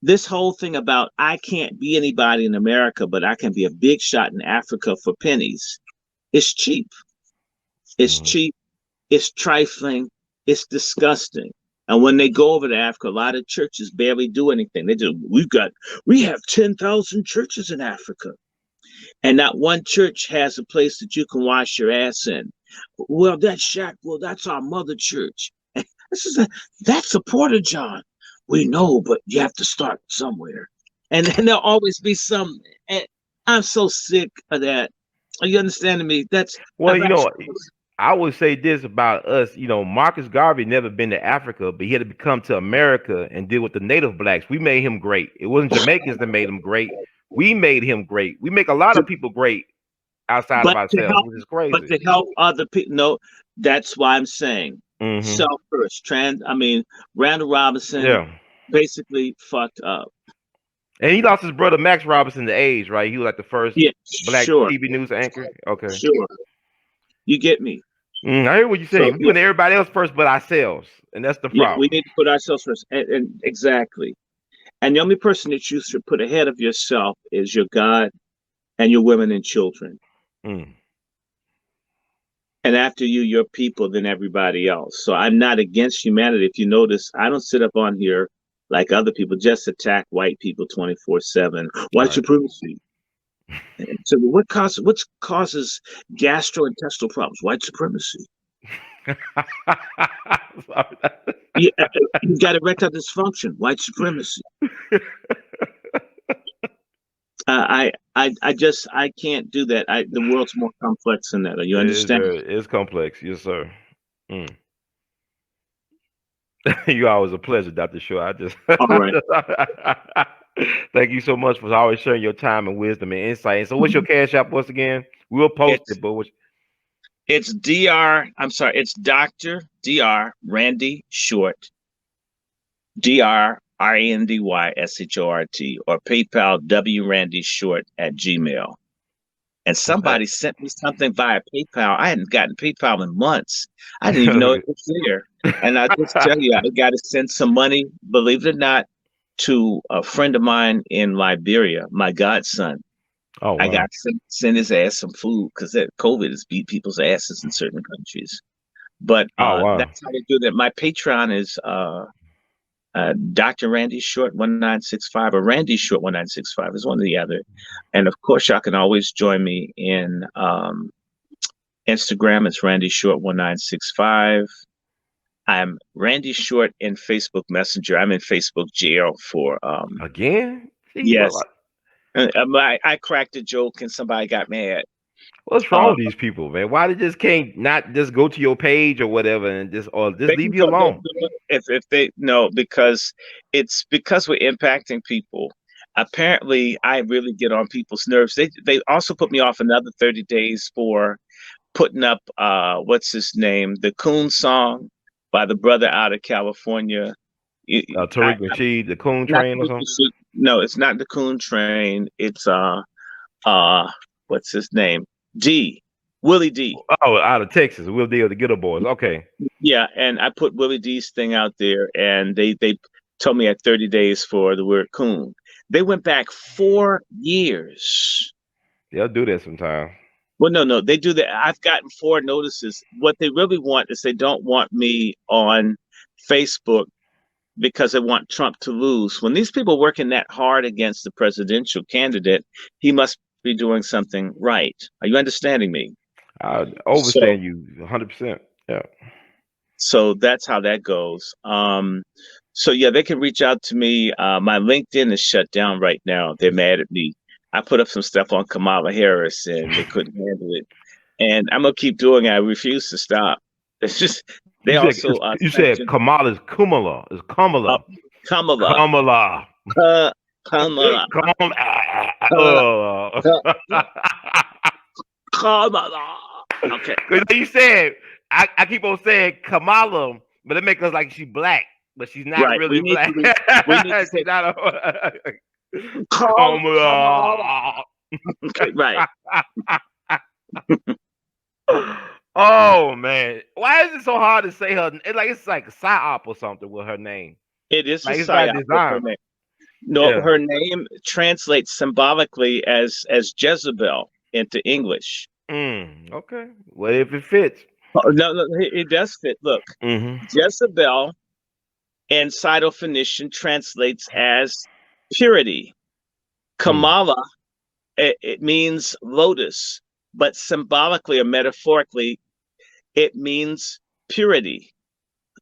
S2: this whole thing about I can't be anybody in America, but I can be a big shot in Africa for pennies. It's cheap. It's
S3: Mhm.
S2: cheap. It's trifling. It's disgusting. And when they go over to Africa, a lot of churches barely do anything. They do. We have 10,000 churches in Africa, and not one church has a place that you can wash your ass in. Well, that's Shaq. Well, that's our mother church. This is that's a porta john. We know, but you have to start somewhere. And then there'll always be some. And I'm so sick of that. Are you understanding me? That's
S3: Well,
S2: I've
S3: you know,
S2: actually.
S3: I would say this about us. You know, Marcus Garvey never been to Africa, but he had to come to America and deal with the native blacks. We made him great. It wasn't Jamaicans that made him great. We made him great. We make a lot of people great outside of
S2: But to
S3: ourselves,
S2: help,
S3: which is
S2: but
S3: crazy.
S2: to help other people. No, that's why I'm saying
S3: Hmm.
S2: self first. I mean, Randall Robinson
S3: Yeah.
S2: basically fucked up.
S3: And he lost his brother Max Robinson to age, right? He was like the first
S2: Yeah,
S3: black
S2: sure,
S3: TV news anchor. Okay.
S2: sure. You get me.
S3: I hear what you're
S2: So
S3: saying. We
S2: yeah,
S3: put everybody else first but ourselves, and that's the
S2: yeah, we
S3: problem.
S2: need to put ourselves first, and exactly. And the only person that you should put ahead of yourself is your God and your women and children.
S3: Mm.
S2: And after you, your people, then everybody else. So I'm not against humanity. If you notice, I don't sit up on here like other people, just attack white people 24/7.
S3: All
S2: White
S3: right.
S2: supremacy. So what causes gastrointestinal problems? White supremacy.
S3: Sorry.
S2: Yeah, you got erectile dysfunction. White supremacy. I can't do that. The world's more complex than that. Are you understand?
S3: It's complex, yes, sir. Mm. You always a pleasure, Dr. Shaw. I just
S2: All right.
S3: thank you so much for always sharing your time and wisdom and insight. And so, what's your cash app once again? We'll post
S2: It's
S3: it, but
S2: it's Dr. I'm sorry. It's Dr. Randy Short. DrRandyShort or PayPal WRandyShort at Gmail. And somebody sent me something via PayPal. I hadn't gotten PayPal in months. I didn't even know it was there. And I just tell you, I got to send some money, believe it or not, to a friend of mine in Liberia, my godson.
S3: Oh
S2: I
S3: wow.
S2: got to send his ass some food because that COVID has beat people's asses in certain countries. But
S3: Oh wow.
S2: that's how I do that. My Patreon is Dr. Randy Short 1965 or Randy Short 1965 is one or the other. And of course, y'all can always join me in Instagram. It's Randy Short 1965. I'm Randy Short in Facebook Messenger. I'm in Facebook jail for
S3: Again? See,
S2: yes. I cracked a joke and somebody got mad.
S3: what's wrong
S2: Uh,
S3: with these people, man? Why they just can't not just go to your page or whatever and just
S2: they can
S3: leave you
S2: go
S3: alone?
S2: if they no because it's because we're impacting people. Apparently, I really get on people's nerves. They also put me off another 30 days for putting up what's his name, the Coon song by the brother out of California.
S3: Tariq Nasheed, the Coon
S2: Not
S3: Train or something?
S2: no, it's not the Coon Train. It's uh what's his name? D. Willie D.
S3: Oh, out of Texas. We'll deal with the Ghetto Boys. Okay.
S2: Yeah, and I put Willie D's thing out there, and they told me I had 30 days for the word coon. They went back 4 years.
S3: They'll do that sometime.
S2: Well, no, they do that. I've gotten 4 notices. What they really want is they don't want me on Facebook because they want Trump to lose. When these people working that hard against the presidential candidate, he must be doing something right. Are you understanding me?
S3: I
S2: So
S3: overstand you 100%. Yeah.
S2: so that's how that goes. So yeah, they can reach out to me. My LinkedIn is shut down right now. They're mad at me. I put up some stuff on Kamala Harris and they couldn't handle it. And I'm gonna keep doing it. I refuse to stop. It's just they also
S3: You said
S2: sanctioned
S3: Kamala's Kumala. It's
S2: uh,
S3: Kamala.
S2: Kamala.
S3: Kamala.
S2: Kamala.
S3: Oh.
S2: Kamala. Okay.
S3: Because you said, I keep on saying Kamala, but it makes us like she's black, but she's not
S2: Right.
S3: really black.
S2: We need to say
S3: She's not a
S2: Kamala.
S3: Kamala.
S2: Okay, right.
S3: Oh man, why is it so hard to say her? It's like a psyop or something with her name.
S2: It is a
S3: Like it's not
S2: psyop with her
S3: designed.
S2: name. No, her name translates symbolically as Jezebel into English.
S3: Okay. Well, if it fits.
S2: Oh, no, it does fit. Look, Jezebel in Syro-Phoenician translates as purity. Kamala, it means lotus, but symbolically or metaphorically, it means purity.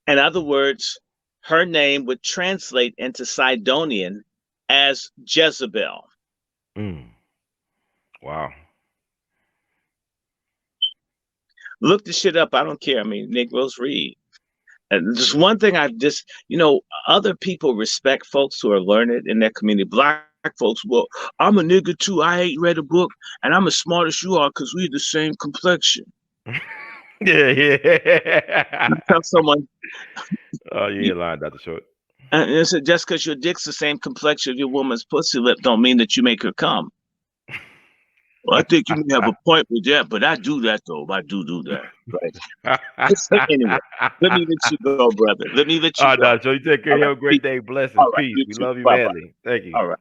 S2: In other words, her name would translate into Sidonian as Jezebel.
S3: Wow.
S2: Look the shit up. I don't care. I mean, Negroes read. And just one thing other people respect folks who are learned in their community. Black folks, well, I'm a nigga too. I ain't read a book and I'm as smart as you are because we're the same complexion.
S3: Yeah.
S2: Tell someone.
S3: Oh, you ain't lying, Dr. Short.
S2: And it's just because your dick's the same complexion of your woman's pussy lip don't mean that you make her come. Well, I think you may have a point with that, but I do that though. I do that. Right. Anyway, let me let you go, brother. Let me let you go.
S3: So you take care. Have a great day. Blessings.
S2: All right,
S3: Peace. We love you madly. Thank you.
S2: All right.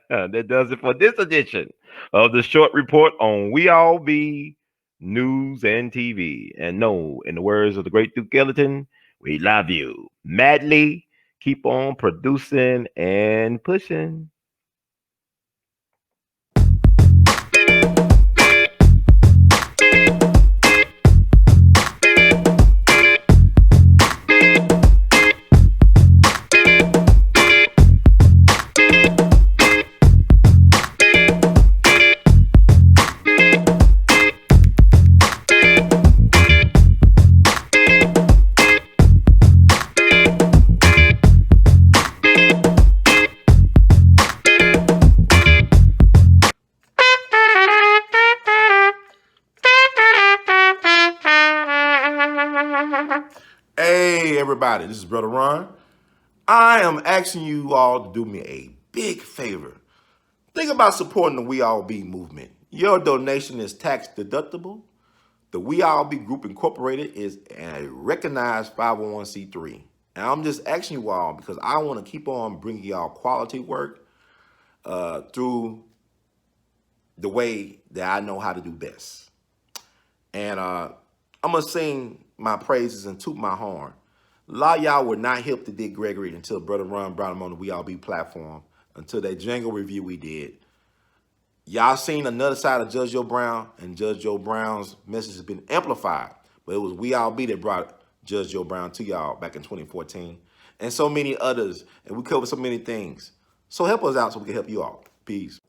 S3: That does it for this edition of the Short Report on We All Be News and TV. And no, in the words of the great Duke Ellington, we love you madly. Keep on producing and pushing.
S1: Hey everybody, this is Brother Ron. I am asking you all to do me a big favor. Think about supporting the We All Be movement. Your donation is tax deductible. The We All Be Group Incorporated is a recognized 501c3. And I'm just asking you all because I want to keep on bringing y'all quality work through the way that I know how to do best. And I'm going to sing my praises and toot my horn. A lot of y'all were not hip to Dick Gregory until Brother Ron brought him on the We All Be platform, until that jingle review we did. Y'all seen another side of Judge Joe Brown, and Judge Joe Brown's message has been amplified. But it was We All Be that brought Judge Joe Brown to y'all back in 2014. And so many others. And we covered so many things. So help us out so we can help you all. Peace.